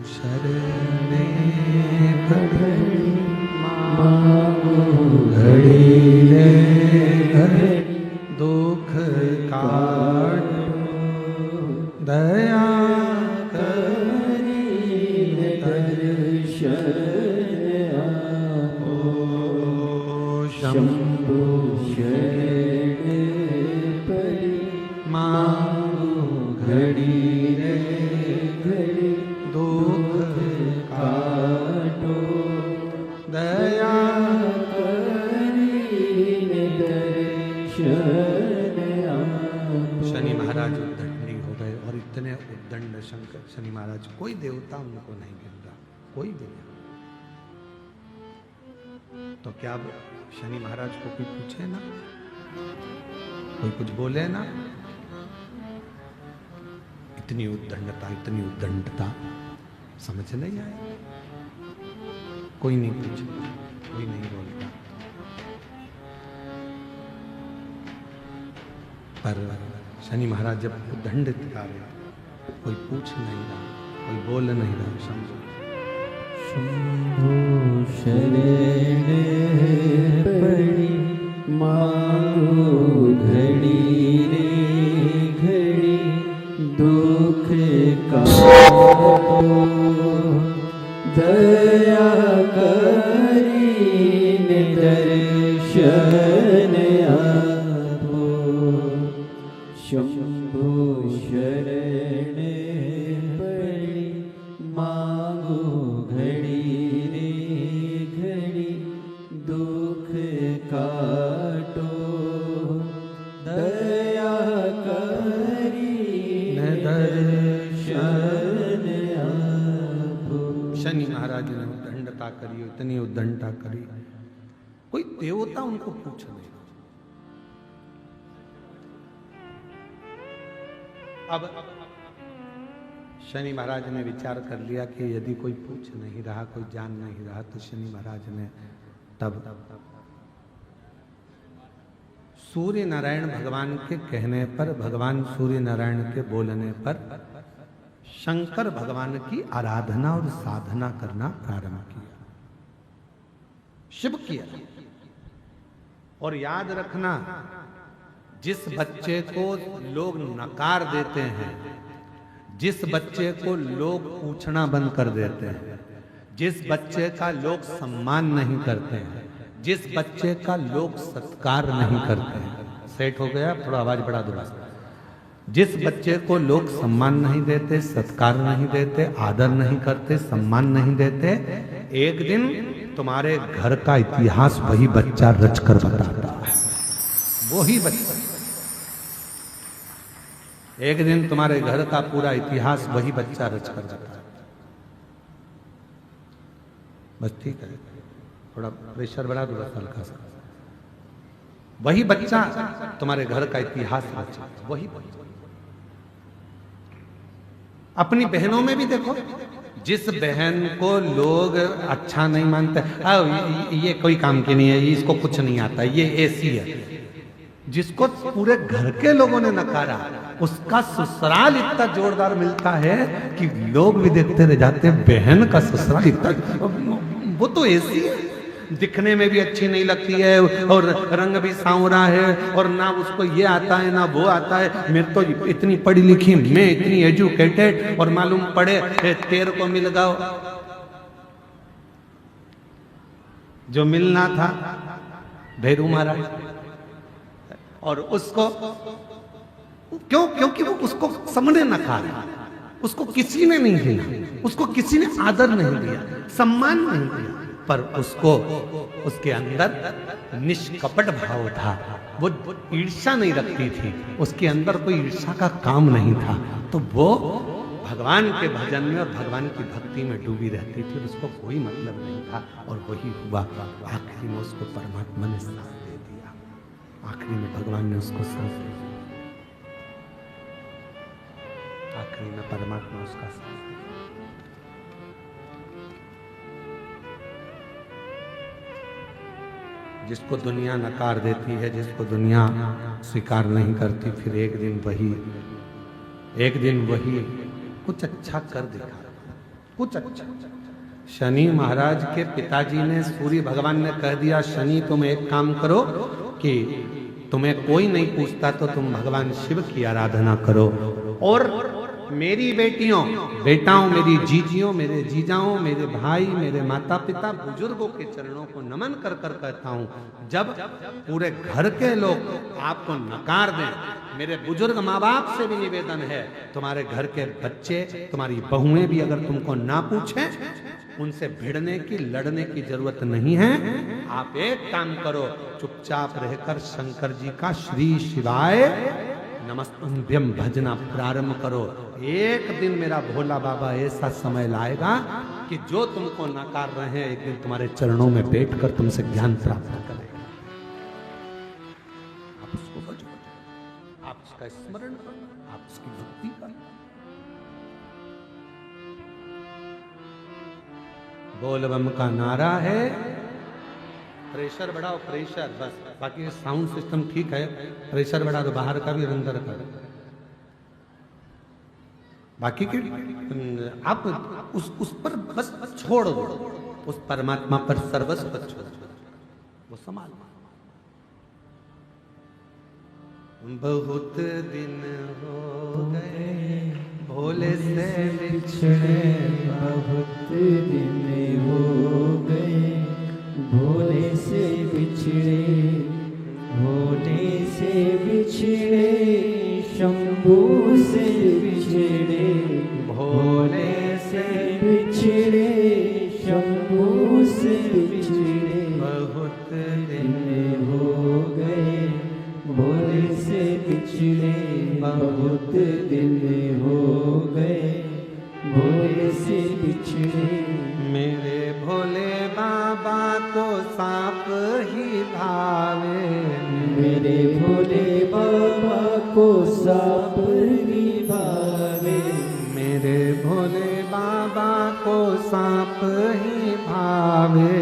शरणे घड़ी ले दुख काट दया शंभू शरण पड़ी मांगो घड़ी रे घड़ी दुख का आप। शनि महाराज उद्दंडी हो गए और इतने उद्दंड शनि महाराज, कोई देवता उनको नहीं गिर रहा, कोई भी नहीं। तो क्या अब शनि महाराज को कोई पूछे ना, कोई कुछ बोले ना? इतनी उद्दंडता समझ नहीं आए। कोई नहीं पूछता, कोई नहीं बोलता। पर शनि महाराज जब उद्दंडित कर रहे, कोई पूछ नहीं रहा, कोई बोल नहीं रहा। समझो, शंभो शरण पड़ी मांगो घड़ी रे घड़ी, दुख का दया करी दर्शन आपो। शंभो शरण पड़ी मांगो घड़ी रे घड़ी, दुख काटो दया करी दर्शन आपो। शनि महाराज ने उद्दंडता करी, इतनी उद्दंडता करी, कोई देवता उनको पूछ नहीं। अब शनि महाराज ने विचार कर लिया कि यदि कोई पूछ नहीं रहा, कोई जान नहीं रहा, तो शनि महाराज ने तब सूर्य नारायण भगवान के कहने पर, भगवान सूर्य नारायण के बोलने पर शंकर भगवान की आराधना और साधना करना प्रारंभ किया, शिव किया। और याद रखना, जिस बच्चे को लोग नकार देते हैं, जिस बच्चे को लोग पूछना बंद कर देते हैं, जिस बच्चे का लोग सम्मान नहीं करते हैं, जिस बच्चे का लोग सत्कार नहीं करते हैं, सेट हो गया? थोड़ा आवाज बढ़ा दो। जिस बच्चे को लोग सम्मान नहीं देते, सत्कार नहीं देते, आदर नहीं करते, सम्मान नहीं देते, एक दिन तुम्हारे घर का इतिहास वही बच्चा रच कर बताता है। वही बच्चा, एक दिन तुम्हारे घर का पूरा इतिहास वही बच्चा रच कर बताता है। बस ठीक है, थोड़ा प्रेशर बढ़ा दो बस हल्का सा। वही बच्चा तुम्हारे घर का इतिहास रचा, वही बच्चा। अपनी बहनों में भी देखो, जिस बहन को लोग अच्छा नहीं मानते, ये कोई काम की नहीं है, इसको कुछ नहीं आता, ये ऐसी है, जिसको पूरे घर के लोगों ने नकारा, उसका ससुराल इतना जोरदार मिलता है कि लोग भी देखते रह जाते हैं। बहन का ससुराल इतना, वो तो ऐसी है, दिखने में भी अच्छी नहीं लगती है और रंग भी सांवरा है, और ना उसको ये आता है ना वो आता है। मैं तो इतनी पढ़ी लिखी, मैं इतनी एजुकेटेड, और मालूम पड़े तेरे को मिल गया जो मिलना था भैरू महाराज। और उसको क्यों? क्योंकि वो उसको सबने नकारा, उसको किसी ने नहीं दिया, उसको किसी ने आदर नहीं दिया, सम्मान नहीं दिया, पर उसको, उसके अंदर निष्कपट भाव था, वो ईर्ष्या नहीं रखती थी, उसके अंदर कोई ईर्ष्या का काम नहीं था। तो वो भगवान के भजन में और भगवान की भक्ति में डूबी रहती थी, उसको कोई मतलब नहीं था। और वही हुआ, आखिरी में उसको परमात्मा ने साथ दे दिया, आखिरी में भगवान ने उसको साथ दे दिया, आखिरी में परमात्मा उसका साथ। जिसको दुनिया नकार देती है, जिसको दुनिया स्वीकार नहीं करती, फिर एक दिन वही कुछ अच्छा कर दिखा, कुछ अच्छा। शनि महाराज के पिताजी ने, सूर्य भगवान ने कह दिया, शनि तुम एक काम करो कि तुम्हें कोई नहीं पूछता तो तुम भगवान शिव की आराधना करो, और मेरी बेटियों, बेटाओं, मेरी जीजियों, मेरे जीजाओं, मेरे भाई, मेरे माता पिता, बुजुर्गों के चरणों को नमन कर कर कहता हूं, जब पूरे घर के लोग आपको नकार दें, मेरे बुजुर्ग माँ बाप से भी निवेदन है, तुम्हारे घर के बच्चे, तुम्हारी बहुएं भी अगर तुमको ना पूछें उनसे भिड़ने की, लड़ने की जरूरत नहीं है। आप एक काम करो, चुपचाप रहकर शंकर जी का श्री शिवाय नमस्तुभ्यम भजना प्रारंभ करो। एक दिन मेरा भोला बाबा ऐसा समय लाएगा कि जो तुमको नकार रहे हैं, एक दिन तुम्हारे चरणों में बैठकर तुमसे ज्ञान प्राप्त करेगा। आप उसको बचो, आप उसका स्मरण करो, आप उसकी भक्ति करो। बोलबम का नारा है, प्रेशर बढ़ाओ, प्रेशर बस, बाकी साउंड सिस्टम ठीक है, प्रेशर बढ़ा दो, बाहर का भी और अंदर का। बाकी के आप उस पर बस छोड़ दो, उस परमात्मा पर सर्वस्व छोड़ दो, वो संभाल। बहुत दिन हो गए भोले से बिछड़े, बहुत दिन हो गए भोले से बिछड़े, भोले से बिछड़े, शंभू से बिछड़े, भोले से बिछड़े, शंभू से बिछड़े, बहुत दिन हो गए भोले से बिछड़े, बहुत दिन हो गए भोले से बिछड़े। मेरे भोले बाबा को सांप ही भावे, मेरे भोले बाबा को सांप ही भावे, मेरे भोले बाबा को सांप ही भावे,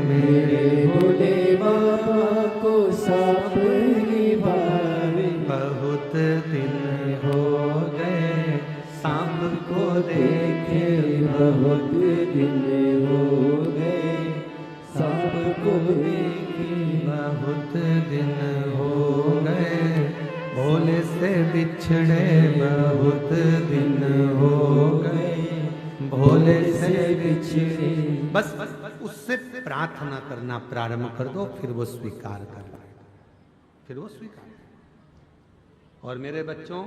मेरे भोले बाबा को सांप ही भावे। बहुत दिन हो गए सांप को देखे, बहुत दिन हो गए सांप को देखे, बहुत दिन हो गए भोले से बिछड़े, बहुत दिन हो गए भोले से बिछड़े। बस उससे प्रार्थना करना प्रारंभ कर दो, फिर वो स्वीकार कर लेगा, फिर वो स्वीकार। और मेरे बच्चों,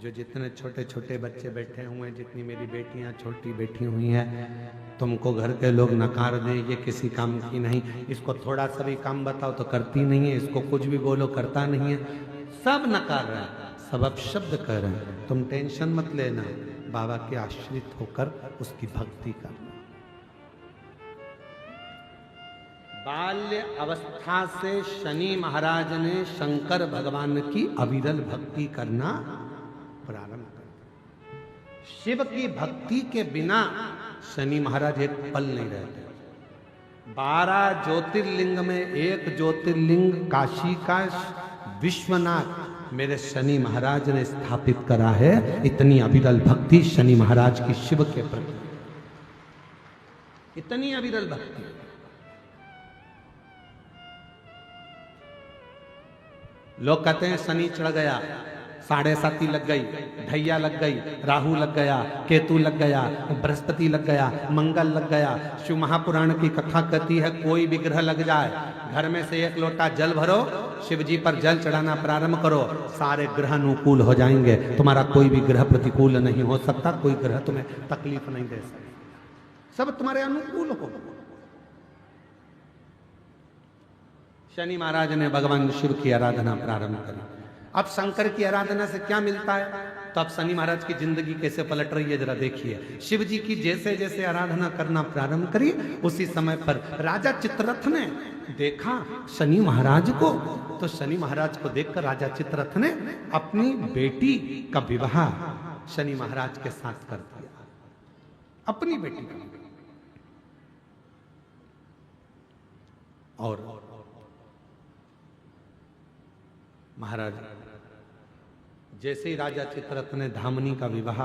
जो जितने छोटे छोटे बच्चे बैठे हुए हैं, जितनी मेरी बेटियां छोटी बैठी हुई हैं, तुमको घर के लोग नकार दें, ये किसी काम की नहीं, इसको थोड़ा सा भी काम बताओ तो करती नहीं है, इसको कुछ भी बोलो करता नहीं है, सब नकार रहे हैं, सब अपशब्द कह रहे हैं। तुम टेंशन मत लेना, बाबा के आश्रित होकर उसकी भक्ति करना। बाल्य अवस्था से शनि महाराज ने शंकर भगवान की अविरल भक्ति करना प्रारंभ कर। शिव की भक्ति के बिना शनि महाराज एक पल नहीं रहते। 12 ज्योतिर्लिंग में एक ज्योतिर्लिंग काशी का विश्वनाथ मेरे शनि महाराज ने स्थापित करा है। इतनी अविरल भक्ति शनि महाराज की शिव के प्रति, इतनी अविरल भक्ति। लोग कहते हैं शनि चढ़ गया, 7.5 लग गई, ढैया लग गई, राहु लग गया, केतु लग गया, बृहस्पति लग गया, मंगल लग गया। शिव महापुराण की कथा कहती है कोई भी ग्रह लग जाए, घर में से 1 लोटा जल भरो, शिव जी पर जल चढ़ाना प्रारंभ करो, सारे ग्रह अनुकूल हो जाएंगे। तुम्हारा कोई भी ग्रह प्रतिकूल नहीं हो सकता, कोई ग्रह तुम्हें तकलीफ नहीं दे सकता, सब तुम्हारे अनुकूल हो। शनि महाराज ने भगवान शिव की आराधना प्रारंभ करी। अब शंकर की आराधना से क्या मिलता है, तो अब शनि महाराज की जिंदगी कैसे पलट रही है जरा देखिए। शिव जी की जैसे जैसे आराधना करना प्रारंभ करी, उसी समय पर राजा चित्ररथ ने देखा शनि महाराज को, तो शनि महाराज को देखकर राजा चित्ररथ ने अपनी बेटी का विवाह शनि महाराज के साथ कर दिया, अपनी बेटी का। और महाराज जैसे ही राजा चित्ररथ ने धामनी का विवाह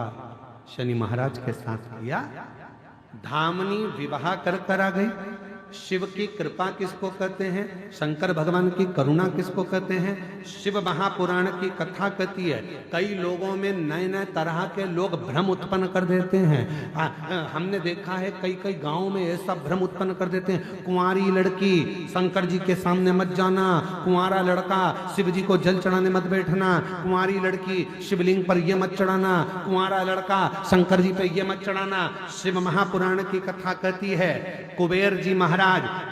शनि महाराज के साथ किया, धामनी विवाह कर आ गई, शिव की कृपा किसको कहते हैं, शंकर भगवान की करुणा किसको कहते हैं। शिव महापुराण की कथा कहती है, कई लोगों में नए नए तरह के लोग भ्रम उत्पन्न कर देते हैं। हमने देखा है कई कई गांवों में ऐसा भ्रम उत्पन्न कर देते हैं, कुंवारी लड़की शंकर जी के सामने मत जाना, कुंवारा लड़का शिव जी को जल चढ़ाने मत बैठना, कुंवारी लड़की शिवलिंग पर ये मत चढ़ाना, कुंवारा लड़का शंकर जी पे ये मत चढ़ाना। शिव महापुराण की कथा कहती है, कुबेर जी महाराज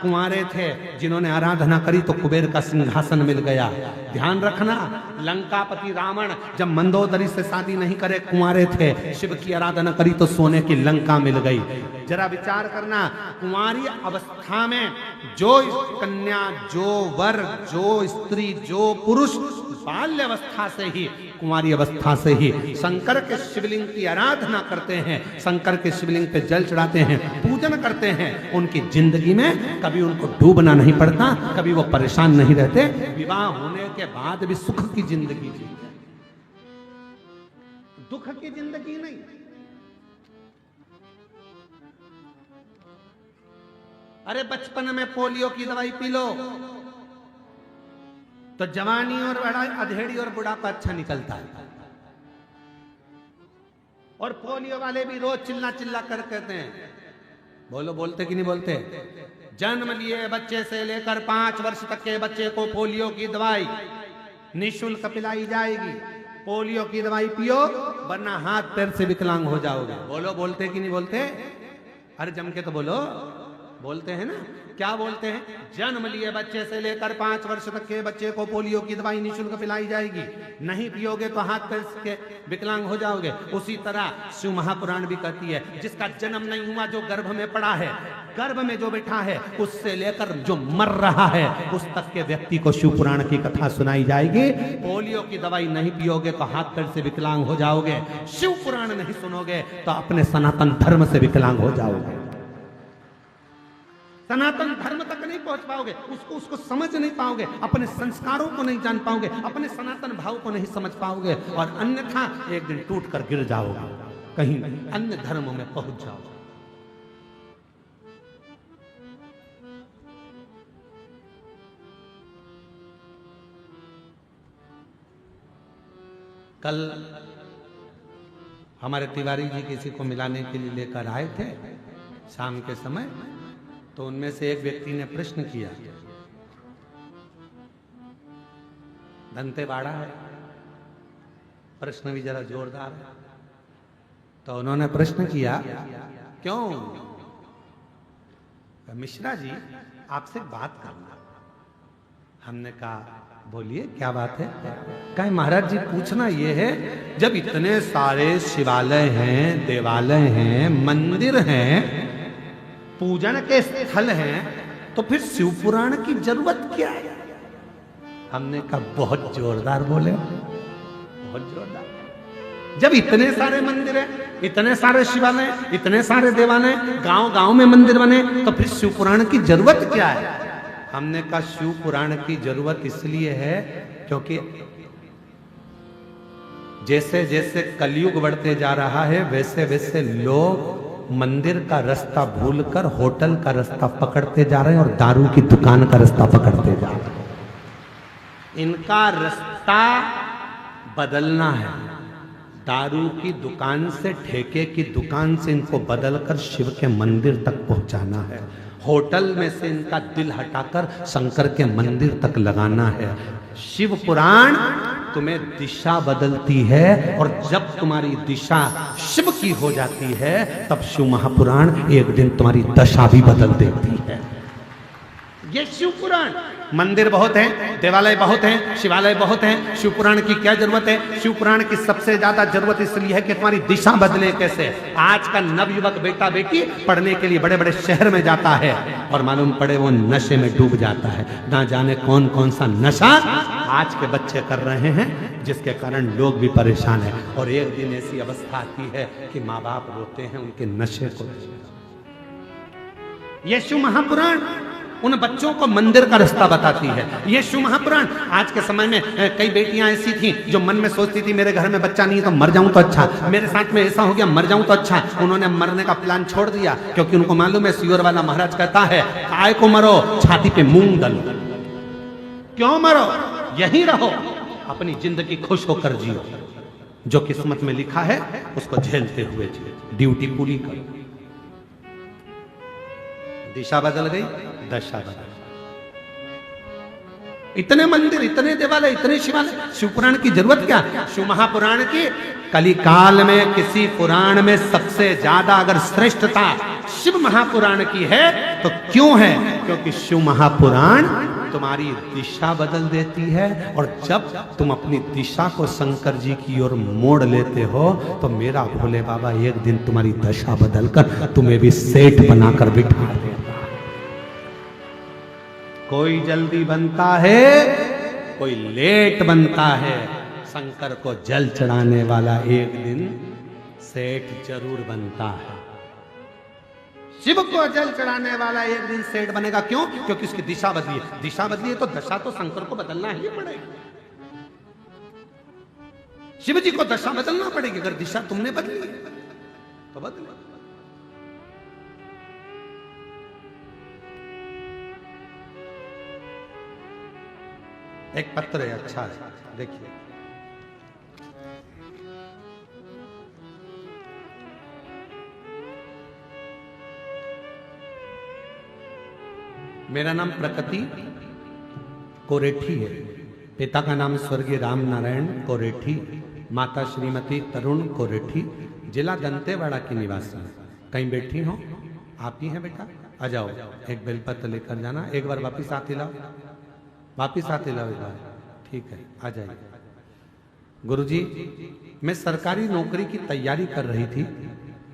कुंवारे थे, जिन्होंने आराधना करी तो कुबेर का सिंहासन मिल गया। ध्यान रखना, लंकापति रावण जब मंदोदरी से शादी नहीं करे, कुंवारे थे, शिव की आराधना करी तो सोने की लंका मिल गई। जरा विचार करना, कुंवारी अवस्था में जो कन्या, जो वर, जो स्त्री, जो पुरुष बाल्य अवस्था से ही, कुंवारी अवस्था से ही शंकर के शिवलिंग की आराधना करते हैं, शंकर के शिवलिंग पे जल चढ़ाते हैं, पूजन करते हैं, उनकी जिंदगी में कभी उनको डूबना नहीं पड़ता, कभी वो परेशान नहीं रहते, विवाह होने के बाद भी सुख की जिंदगी जीते, दुख की जिंदगी नहीं। अरे बचपन में पोलियो की दवाई पी लो तो जवानी और अधेड़ी और बुढ़ापा अच्छा निकलता है। और पोलियो वाले भी रोज चिल्ला चिल्ला कर कहते हैं, बोलो, बोलते कि नहीं बोलते, जन्म लिए बच्चे से लेकर 5 वर्ष तक के बच्चे को पोलियो की दवाई निःशुल्क पिलाई जाएगी। पोलियो की दवाई पियो वरना हाथ पैर से विकलांग हो जाओगे। बोलो, बोलते कि नहीं बोलते, अरे जम के तो बोलो, बोलते हैं ना। क्या बोलते हैं, जन्म लिए बच्चे से लेकर 5 वर्ष तक के बच्चे को पोलियो की दवाई निःशुल्क पिलाई जाएगी, नहीं पियोगे तो हाथ पैर के विकलांग हो जाओगे। उसी तरह शिव महापुराण भी कहती है, जिसका जन्म नहीं हुआ, जो गर्भ में पड़ा है, गर्भ में जो बैठा है, उससे लेकर जो मर रहा है उस तक के व्यक्ति को शिव पुराण की कथा सुनाई जाएगी। पोलियो की दवाई नहीं पियोगे तो हाथ पैर से विकलांग हो जाओगे, शिव पुराण नहीं सुनोगे तो अपने सनातन धर्म से विकलांग हो जाओगे, सनातन धर्म तक नहीं पहुंच पाओगे, उसको समझ नहीं पाओगे, अपने संस्कारों को नहीं जान पाओगे, अपने सनातन भाव को नहीं समझ पाओगे, और अन्यथा एक दिन टूट कर गिर जाओगे, कहीं अन्य धर्मों में पहुंच जाओगे। कल हमारे तिवारी जी किसी को मिलाने के लिए लेकर आए थे शाम के समय, तो उनमें से एक व्यक्ति ने प्रश्न किया, दंतेवाड़ा है, प्रश्न भी जरा जोरदार है। तो उन्होंने प्रश्न किया, क्यों मिश्रा जी आपसे बात करना। हमने कहा बोलिए क्या बात है। कहे महाराज जी पूछना ये है, जब इतने सारे शिवालय हैं, देवालय हैं, मंदिर हैं, पूजन के स्थल हैं, तो फिर शिव पुराण की जरूरत क्या है। हमने कहा बहुत जोरदार बोले, बहुत जोरदार। जब इतने सारे मंदिर हैं, इतने सारे शिवालय, इतने सारे देवालय, गांव गांव में मंदिर बने, तो फिर शिव पुराण की जरूरत क्या है। हमने कहा शिव पुराण की जरूरत इसलिए है क्योंकि जैसे जैसे कलयुग बढ़ते जा रहा है, वैसे वैसे लोग मंदिर का रास्ता भूलकर होटल का रास्ता पकड़ते जा रहे हैं और दारू की दुकान का रास्ता पकड़ते जा रहे हैं। इनका रास्ता बदलना है, दारू की दुकान से, ठेके की दुकान से इनको बदलकर शिव के मंदिर तक पहुंचाना है। होटल में से इनका दिल हटाकर शंकर के मंदिर तक लगाना है। शिव पुराण तुम्हें दिशा बदलती है, और जब तुम्हारी दिशा शिव की हो जाती है, तब शिव महापुराण एक दिन तुम्हारी दशा भी बदल देती है। ये शिव पुराण, मंदिर बहुत हैं, देवालय बहुत हैं, शिवालय बहुत हैं, शिव पुराण की क्या जरूरत है। शिव पुराण की सबसे ज्यादा जरूरत इसलिए है कि तुम्हारी दिशा बदले कैसे। आज का नवयुवक बेटा बेटी पढ़ने के लिए बड़े बड़े शहर में जाता है और मालूम पड़े वो नशे में डूब जाता है। ना जाने कौन कौन सा नशा आज के बच्चे कर रहे हैं, जिसके कारण लोग भी परेशान है। और एक दिन ऐसी अवस्था आती है कि माँ बाप रोते हैं उनके नशे को। ये शिव महापुराण उन बच्चों को मंदिर का रास्ता बताती है। ये शिव महापुराण, आज के समय में कई बेटियां ऐसी थी जो मन में सोचती थी मेरे घर में बच्चा नहीं है तो मर जाऊं तो अच्छा, मेरे साथ में ऐसा हो गया मर जाऊं तो अच्छा। उन्होंने मरने का प्लान छोड़ दिया, क्योंकि उनको मालूम है सियोर वाला महाराज कहता है काय को मरो, छाती पे मूंग डालो, क्यों मरो, यहीं रहो, अपनी जिंदगी खुश होकर जियो, जो किस्मत में लिखा है उसको झेलते हुए जियो, ड्यूटी पूरी करो। दिशा बदल गई, दशा बदल गई। इतने मंदिर, इतने देवालय, इतने शिवालय, शिव पुराण की जरूरत क्या? शिव महापुराण की कली काल में किसी पुराण में सबसे ज्यादा अगर श्रेष्ठता शिव महापुराण की है तो क्यों है? क्योंकि शिव महापुराण तुम्हारी दिशा बदल देती है, और जब तुम अपनी दिशा को शंकर जी की ओर मोड़ लेते हो तो मेरा भोले बाबा एक दिन तुम्हारी दशा बदलकर तुम्हें भी सेठ बनाकर बिठा देगा। कोई जल्दी बनता है, कोई लेट बनता है, शंकर को जल चढ़ाने वाला एक दिन सेठ जरूर बनता है। शिव को जल चढ़ाने वाला एक दिन सेठ बनेगा, क्यों? क्योंकि उसकी दिशा बदली है। दिशा बदली है तो दशा तो शंकर को बदलना ही पड़ेगी। शिव जी को दशा बदलना पड़ेगी। अगर दिशा तुमने बदली तो बदले। एक पत्र है, अच्छा है, देखिए। मेरा नाम प्रकृति कोरेठी है। पिता का नाम स्वर्गीय राम नारायण कोरेठी, माता श्रीमती तरुण कोरेठी, जिला दंतेवाड़ा की निवासी है। कहीं बैठी हो? आप ही हैं बेटा? आ जाओ, एक बेलपत्र लेकर जाना। एक बार वापिस आते लाओ, वापिस आते लाओ एक बार। ठीक है, आ जाइए। गुरुजी, मैं सरकारी नौकरी की तैयारी कर रही थी।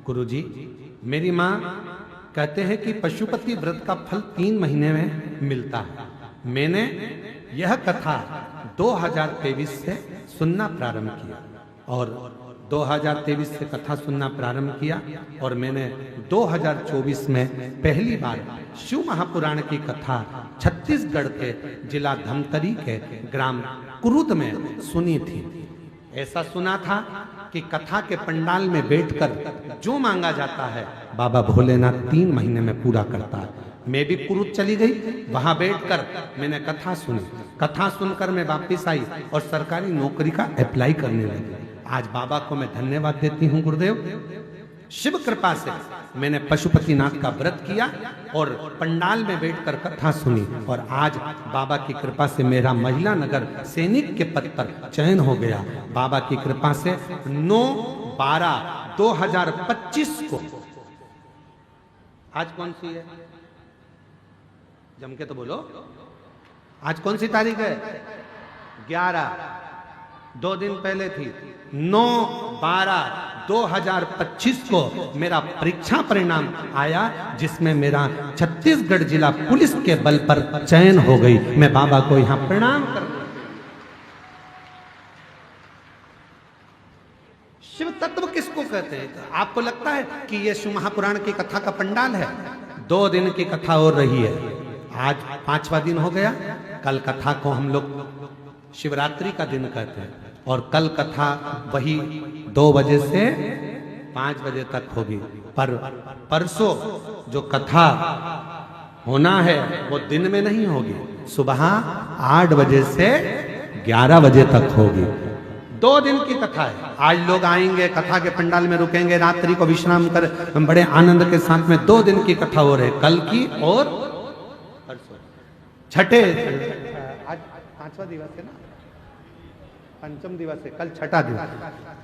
गुरुजी, मेरी माँ कहते हैं कि पशुपति व्रत का फल 3 महीने में मिलता है। मैंने यह कथा 2023 से सुनना प्रारंभ किया, और 2023 से कथा सुनना प्रारंभ किया, और मैंने 2024 में पहली बार शिव महापुराण की कथा छत्तीसगढ़ के जिला धमतरी के ग्राम कुरुद में सुनी थी। ऐसा सुना था कि कथा के पंडाल में बैठकर जो मांगा जाता है बाबा भोलेनाथ 3 महीने में पूरा करता है। मैं भी कुरुद चली गई, वहां बैठकर मैंने कथा सुनी। कथा सुनकर मैं वापिस आई और सरकारी नौकरी का अप्लाई करने लगी। आज बाबा को मैं धन्यवाद देती हूँ। गुरुदेव, शिव कृपा से मैंने पशुपतिनाथ का व्रत किया और पंडाल में बैठकर कथा सुनी, और आज बाबा की कृपा से मेरा महिला नगर सैनिक के पद पर चयन हो गया। बाबा की कृपा से 9/12/2025 को, आज कौन सी है? जम के तो बोलो, आज कौन सी तारीख है? 11, 2 दिन पहले थी। 9/12/2025 को मेरा परीक्षा परिणाम आया, जिसमें मेरा छत्तीसगढ़ जिला पुलिस के बल पर चयन हो गई। मैं बाबा को यहां प्रणाम कर। शिव तत्व किसको कहते हैं? आपको लगता है कि यह शिव महापुराण की कथा का पंडाल है? 2 दिन की कथा हो रही है, आज 5वां दिन हो गया। कल कथा को हम लोग शिवरात्रि का दिन कहते हैं, और कल कथा वही 2 बजे से 5 बजे तक होगी। पर परसों जो कथा होना है वो दिन में नहीं होगी, सुबह 8 बजे से 11 बजे तक होगी। 2 दिन की कथा है। आज लोग आएंगे, कथा के पंडाल में रुकेंगे, रात्रि को विश्राम कर बड़े आनंद के साथ में 2 दिन की कथा हो रही है, कल की और परसों। छठे, आज 5वां दिवस है ना, पंचम दिवस है, कल 6ठा दिवस,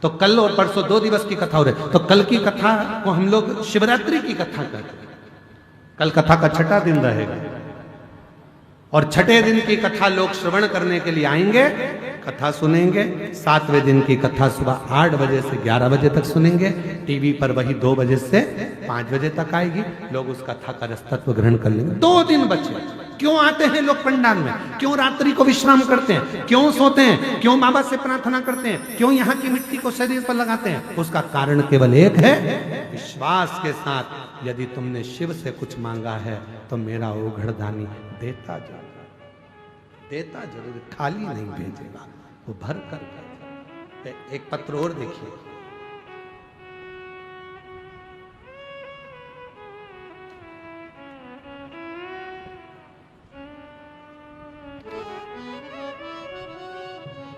तो कल और परसों 2 दिवस की कथा हो रही है। तो कल की कथा को हम लोग शिवरात्रि की कथा कहते हैं। कल कथा का 6ठा दिन रहेगा, और 6ठे दिन की कथा लोग श्रवण करने के लिए आएंगे, कथा सुनेंगे। 7वें दिन की कथा सुबह 8 बजे से 11 बजे तक सुनेंगे। टीवी पर वही 2 बजे से 5 बजे तक आएगी, लोग उस कथा का रसतत्व ग्रहण कर लेंगे। 2 दिन बचे। क्यों आते हैं लोग पंडाल में? क्यों रात्रि को विश्राम करते हैं? क्यों सोते हैं? क्यों बाबा से प्रार्थना करते हैं? क्यों यहाँ की मिट्टी को शरीर पर लगाते हैं? उसका कारण केवल एक है, विश्वास के साथ यदि तुमने शिव से कुछ मांगा है तो मेरा ओघड़दानी देता जाएगा, देता जरूर, खाली नहीं भेजेगा, वो भर कर। एक पत्र और देखिए।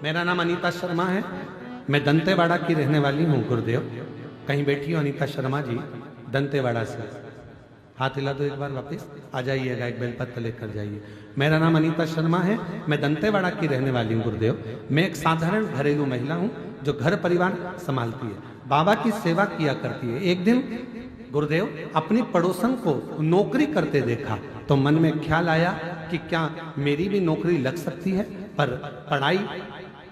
मेरा नाम अनीता शर्मा है, मैं दंतेवाड़ा की रहने वाली हूँ गुरुदेव। कहीं बैठी हो अनीता शर्मा जी दंतेवाड़ा से? हाथ हिला दो एक बार, वापस आ जाइएगा, एक बेलपत्र लेकर जाइए। मेरा नाम अनीता शर्मा है, मैं दंतेवाड़ा की रहने वाली हूँ गुरुदेव। मैं एक साधारण घरेलू महिला हूँ जो घर परिवार संभालती है, बाबा की सेवा किया करती है। एक दिन गुरुदेव अपनी पड़ोसन को नौकरी करते देखा तो मन में ख्याल आया कि क्या मेरी भी नौकरी लग सकती है, पर पढ़ाई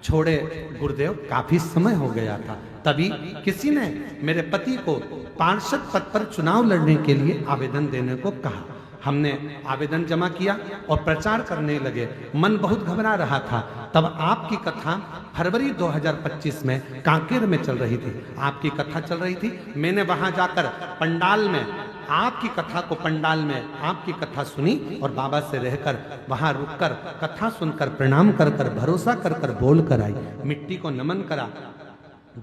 छोड़े गुरुदेव काफी समय हो गया था। तभी किसी ने मेरे पति को पार्षद पद पर चुनाव लड़ने के लिए आवेदन देने को कहा। हमने आवेदन जमा किया और प्रचार करने लगे। मन बहुत घबरा रहा था। तब आपकी कथा फरवरी 2025 में कांकेर में चल रही थी। आपकी कथा चल रही थी। मैंने वहां जाकर पंडाल में आपकी कथा को, पंडाल में आपकी कथा सुनी और बाबा से रहकर वहां रुककर कथा सुनकर प्रणाम कर कर भरोसा कर कर बोल कर आई, मिट्टी को नमन करा।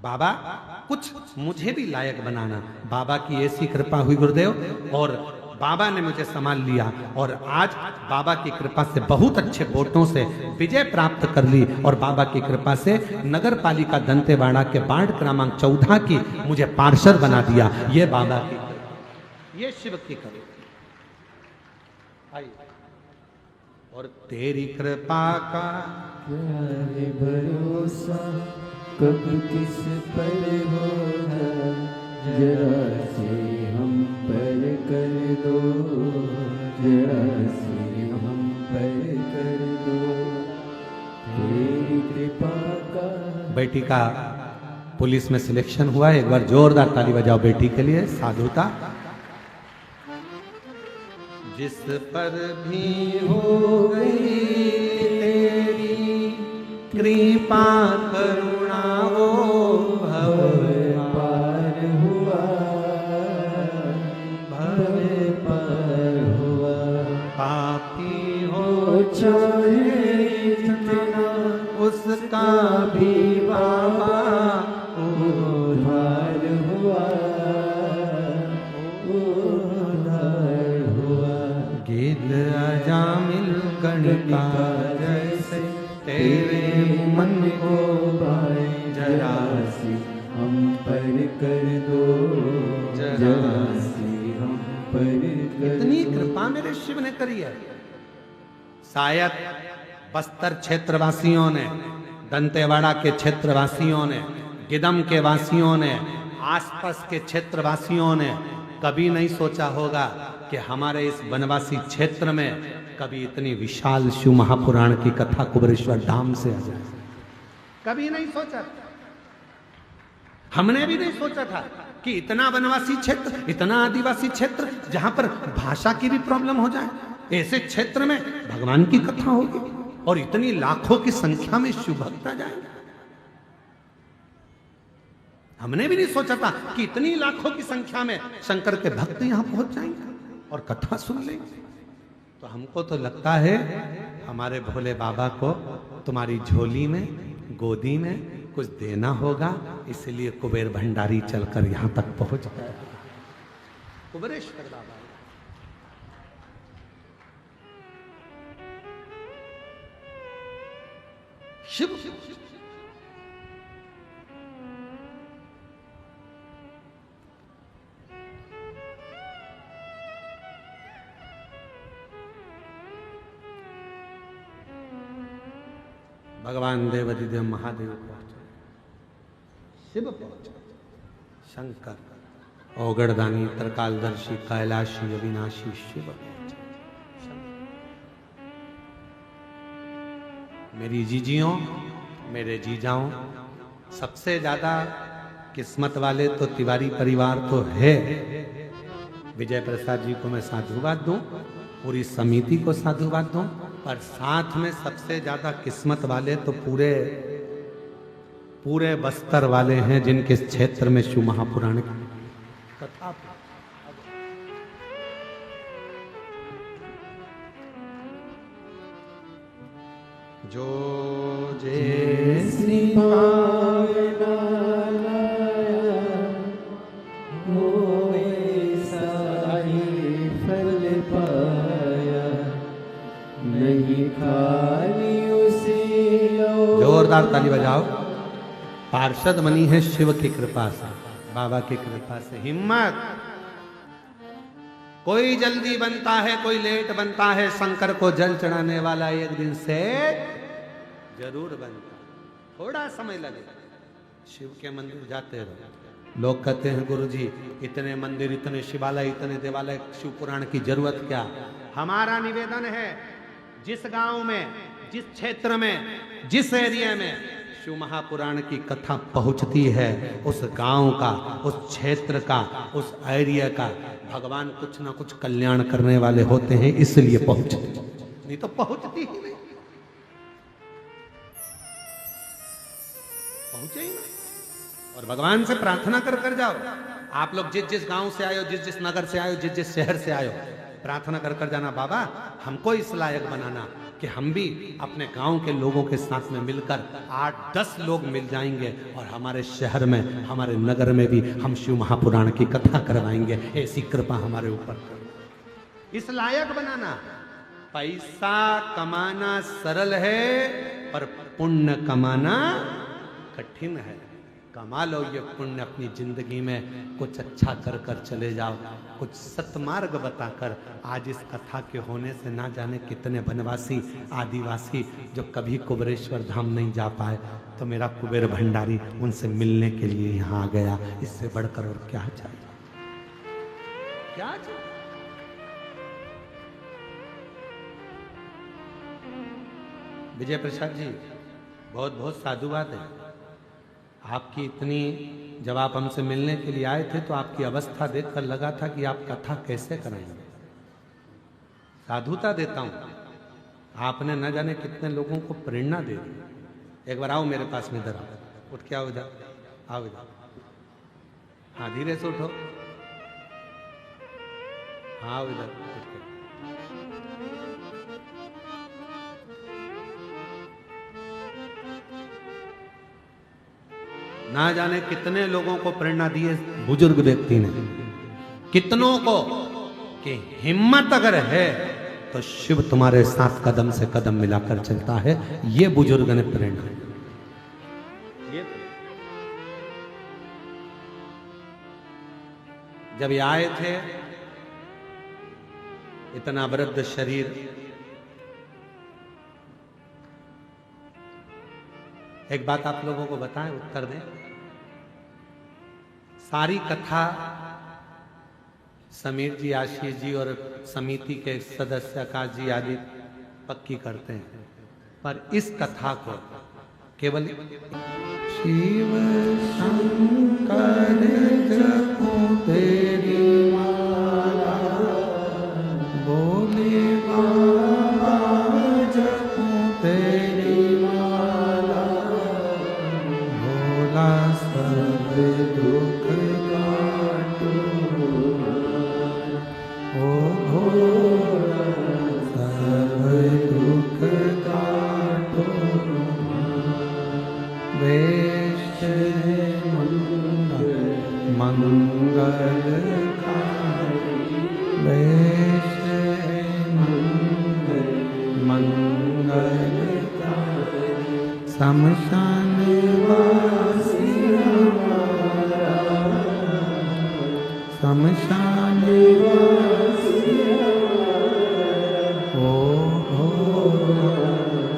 बाबा कुछ मुझे भी लायक बनाना। बाबा की ऐसी कृपा हुई गुरुदेव, और बाबा ने मुझे संभाल लिया और आज बाबा की कृपा से बहुत अच्छे वोटों से विजय प्राप्त कर ली और बाबा की कृपा से नगर पालिका दंतेवाड़ा के वार्ड क्रमांक 14 की मुझे पार्षद बना दिया। ये बाबा की, ये शिव की कृपा। और तेरी कृपा का क्या है भरोसा, कब किस पर होगा, जरा से हम पर कर दो, जरा से हम पर कर दो, तेरी कृपा का। बेटी का पुलिस में सिलेक्शन हुआ है, एक बार जोरदार ताली बजाओ बेटी के लिए। साधुता जिस पर भी हो गई तेरी कृपा करुणा, वो भव पार हुआ, भव पार हुआ। पापी हो चाहे जितना उसका भी बाबा उद्धार हुआ, उद्धार हुआ। गिद्ध अजामिल गणिका जैसे तेरे मन को भाई जरा सी हम पर कर दो, जरा सी हम पर कर इतनी दो। कृपा मेरे शिव ने करी है। शायद बस्तर क्षेत्रवासियों ने, दंतेवाड़ा के क्षेत्रवासियों ने, गिदम के वासियों ने, आसपास के क्षेत्रवासियों ने कभी नहीं सोचा होगा कि हमारे इस वनवासी क्षेत्र में कभी इतनी विशाल शिव महापुराण की कथा कुबेरेश्वर धाम से आ जाए। कभी नहीं सोचा। हमने भी नहीं सोचा था कि इतना वनवासी क्षेत्र, इतना आदिवासी क्षेत्र जहां पर भाषा की भी प्रॉब्लम हो जाए, ऐसे क्षेत्र में भगवान की कथा होगी और इतनी लाखों की संख्या में शिव भक्त आ जाएंगे। हमने भी नहीं सोचा था कि इतनी लाखों की संख्या में शंकर के भक्त यहां पहुंच जाएंगे और कथा सुन लेंगे। तो हमको तो लगता है हमारे भोले बाबा को तुम्हारी झोली में, गोदी में कुछ देना होगा, इसलिए कुबेर भंडारी चलकर यहां तक पहुंच गया। कुबेरेश्वर बाबा शिव भगवान देवाधिदेव महादेव पहुंचे, शिव पहुंचे, शंकर औगड़दानी त्रिकालदर्शी कैलाशी अविनाशी शिव पहुंचे। मेरी जीजियों, मेरे जीजाओं, सबसे ज्यादा किस्मत वाले तो तिवारी परिवार तो है। विजय प्रसाद जी को मैं साधुवाद दूं, पूरी समिति को साधुवाद दूं, पर साथ में सबसे ज्यादा किस्मत वाले तो पूरे बस्तर वाले हैं, जिनके इस क्षेत्र में शिव महापुराण की कथा। जो जैसी पावना हो वैसा ही फल पाया, नहीं खाली उसे जोरदार ताली बजाओ। पार्षद बनी है शिव की कृपा से, बाबा की कृपा से। हिम्मत, कोई जल्दी बनता है, कोई लेट बनता है, शंकर को जल चढ़ाने वाला एक दिन से जरूर बनता है। थोड़ा समय लगेगा। शिव के मंदिर जाते रहो। लोग कहते हैं गुरुजी इतने मंदिर, इतने शिवालय, इतने देवालय, शिव पुराण की जरूरत क्या? हमारा निवेदन है, जिस गांव में, जिस क्षेत्र में, जिस एरिया में शिव महापुराण की कथा पहुंचती है, उस गांव का, उस क्षेत्र का, उस एरिया का भगवान कुछ ना कुछ कल्याण करने वाले होते हैं, इसलिए पहुंचती, नहीं तो पहुंचती ही नहीं, पहुंचे ही नहीं। और भगवान से प्रार्थना कर कर जाओ। आप लोग जिस जिस गांव से आए हो, जिस जिस नगर से आए हो, जिस जिस शहर से आए हो, प्रार्थना कर कर जाना, बाबा हमको इस लायक बनाना कि हम भी अपने गांव के लोगों के साथ में मिलकर 8-10 लोग मिल जाएंगे और हमारे शहर में, हमारे नगर में भी हम शिव महापुराण की कथा करवाएंगे। ऐसी कृपा हमारे ऊपर करो। इस लायक बनाना। पैसा कमाना सरल है, पर पुण्य कमाना कठिन है। कमा लो ये पुण्य, अपनी जिंदगी में कुछ अच्छा कर कर चले जाओ, कुछ सत्मार्ग बताकर। आज इस कथा के होने से ना जाने कितने वनवासी, आदिवासी जो कभी कुबेरेश्वर धाम नहीं जा पाए, तो मेरा कुबेर भंडारी उनसे मिलने के लिए यहाँ आ गया। इससे बढ़कर और क्या चाहिए? क्या चाहिए? विजय प्रसाद जी, बहुत बहुत साधुवाद है आपकी। इतनी, जब आप हमसे मिलने के लिए आए थे तो आपकी अवस्था देखकर लगा था कि आप कथा कैसे कराएंगे। साधुता देता हूं, आपने न जाने कितने लोगों को प्रेरणा दे दी। एक बार आओ मेरे पास में, इधर आओ, उठ के आओ इधर, आओ इधर। हाँ धीरे से उठो, हाँ आओ इधर उठ के। ना जाने कितने लोगों को प्रेरणा दी है बुजुर्ग व्यक्ति ने, कितनों को, कि हिम्मत अगर है तो शिव तुम्हारे साथ कदम से कदम मिलाकर चलता है। ये बुजुर्ग ने प्रेरणा। ये जब ये आए थे, इतना वृद्ध शरीर, एक बात आप लोगों को बताएं, उत्तर दें। सारी कथा समीर जी, आशीष जी और समिति के सदस्य आकाश जी आदि पक्की करते हैं, पर इस कथा को केवल शिव शंकर जपो तेरी माला, बोले बाबा जपो तेरी माला, भोला सब दुख काटो, ओ भोला सब दुख काटो, वेश मंगलकारी, वेश मंगलकारी, शमशान वासी हमारा, शमशान वासी हमारा, ओ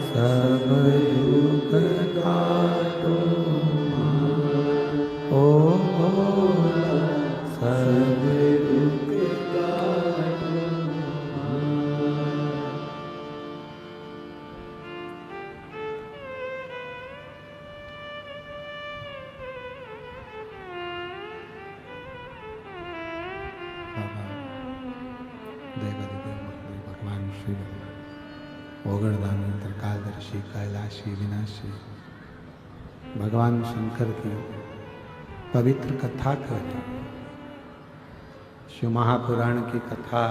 सब दुख काटो, ओ सब दुख काटो। भगवान शिव, ओगरदानी, त्रिकालदर्शी, कैलाशी, विनाशी, भगवान शंकर की पवित्र कथा कहते, शिव महापुराण की कथा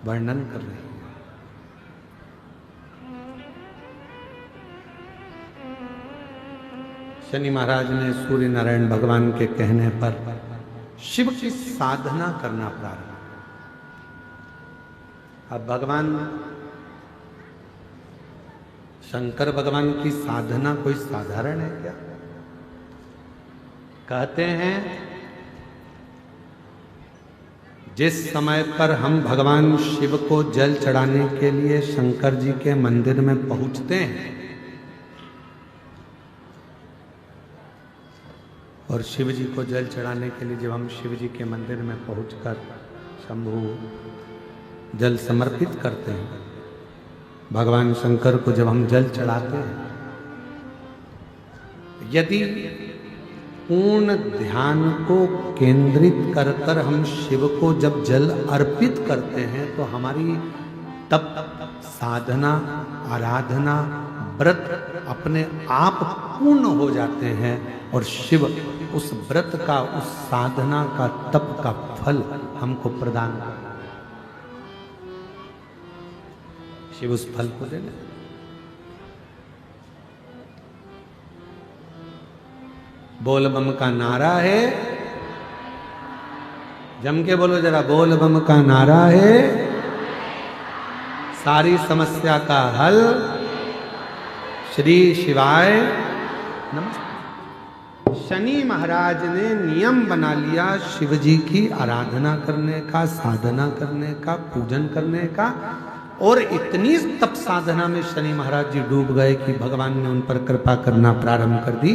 वर्णन कर रही है। शनि महाराज ने सूर्य नारायण भगवान के कहने पर शिव की साधना करना प्रारंभ। अब भगवान शंकर भगवान की साधना कोई साधारण है क्या? कहते हैं जिस समय पर हम भगवान शिव को जल चढ़ाने के लिए शंकर जी के मंदिर में पहुंचते हैं और शिव जी को जल चढ़ाने के लिए जब हम शिव जी के मंदिर में पहुंचकर शंभु जल समर्पित करते हैं, भगवान शंकर को जब हम जल चढ़ाते हैं, यदि पूर्ण ध्यान को केंद्रित कर कर हम शिव को जब जल अर्पित करते हैं तो हमारी तप साधना आराधना व्रत अपने आप पूर्ण हो जाते हैं और शिव उस व्रत का उस साधना का तप का फल हमको प्रदान करते हैं। शिव उस फल को देना। बोल बम का नारा है, जम के बोलो जरा, बोल बम का नारा है, सारी समस्या का हल, श्री शिवाय नमस्ते। शनि महाराज ने नियम बना लिया शिव जी की आराधना करने का, साधना करने का, पूजन करने का, और इतनी तप साधना में शनि महाराज जी डूब गए कि भगवान ने उन पर कृपा करना प्रारंभ कर दी।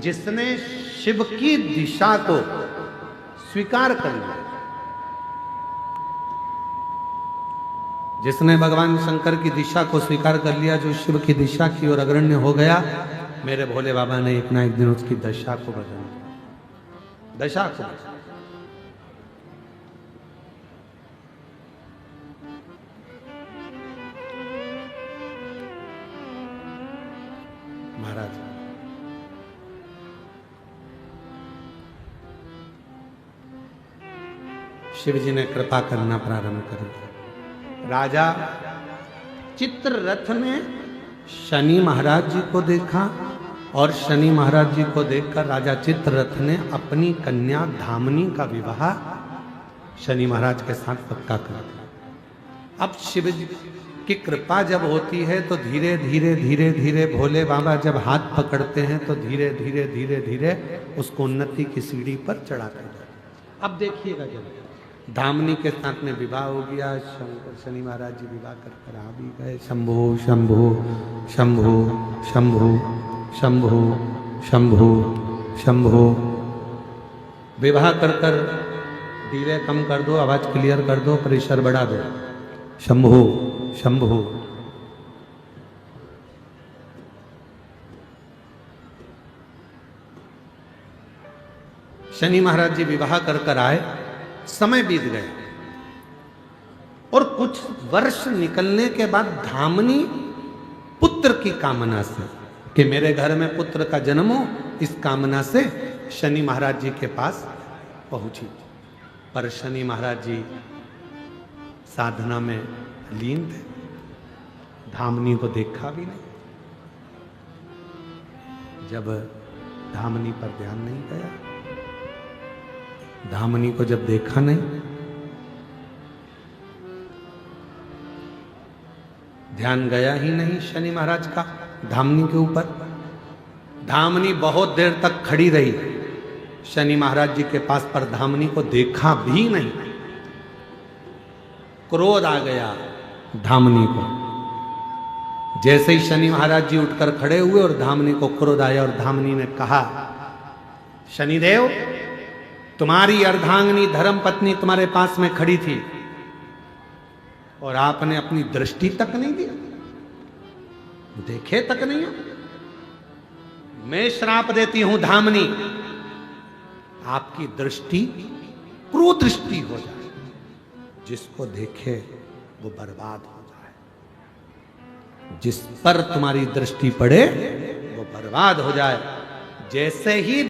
जिसने शिव की दिशा को स्वीकार कर लिया, जिसने भगवान शंकर की दिशा को स्वीकार कर लिया, जो शिव की दिशा की ओर अग्रण्य हो गया, मेरे भोले बाबा ने एक ना एक दिन उसकी दशा को बदल दिया। दशा को महाराज शिव जी ने कृपा करना प्रारंभ कर दिया। राजा चित्ररथ ने शनि महाराज जी को देखा और शनि महाराज जी को देखकर राजा चित्ररथ ने अपनी कन्या धामनी का विवाह शनि महाराज के साथ पक्का कर दिया। अब शिव जी की कृपा जब होती है तो धीरे धीरे धीरे धीरे भोले बाबा जब हाथ पकड़ते हैं तो धीरे धीरे धीरे धीरे उसको उन्नति की सीढ़ी पर चढ़ाते जाते। अब देखिएगा, जब धामनी के साथ में विवाह हो गया, शंकर शनि महाराज जी विवाह कर आ भी गए। शंभु शंभु शंभु शंभु शंभु शंभु शंभु, विवाह कर कर धीरे कम कर दो, आवाज क्लियर कर दो, प्रेशर बढ़ा दो। शंभु शंभु शनि महाराज जी विवाह कर कर आए, समय बीत गया और कुछ वर्ष निकलने के बाद धामनी पुत्र की कामना से कि मेरे घर में पुत्र का जन्म हो, इस कामना से शनि महाराज जी के पास पहुंची। पर शनि महाराज जी साधना में लीन थे, धामनी को देखा भी नहीं। जब धामनी पर ध्यान नहीं गया, धामनी को जब देखा नहीं, ध्यान गया ही नहीं शनि महाराज का धामनी के ऊपर। धामनी बहुत देर तक खड़ी रही शनि महाराज जी के पास, पर धामनी को देखा भी नहीं। क्रोध आ गया धामनी को। जैसे ही शनि महाराज जी उठकर खड़े हुए और धामनी को क्रोध आया और धामनी ने कहा, शनिदेव, तुम्हारी अर्धांगिनी धर्म पत्नी तुम्हारे पास में खड़ी थी और आपने अपनी दृष्टि तक नहीं दी, देखे तक नहीं हो। मैं श्राप देती हूं धामनी, आपकी दृष्टि कुदृष्टि हो जाए, जिसको देखे वो बर्बाद हो जाए। जिस पर तुम्हारी दृष्टि पड़े वो बर्बाद हो जाए। जैसे ही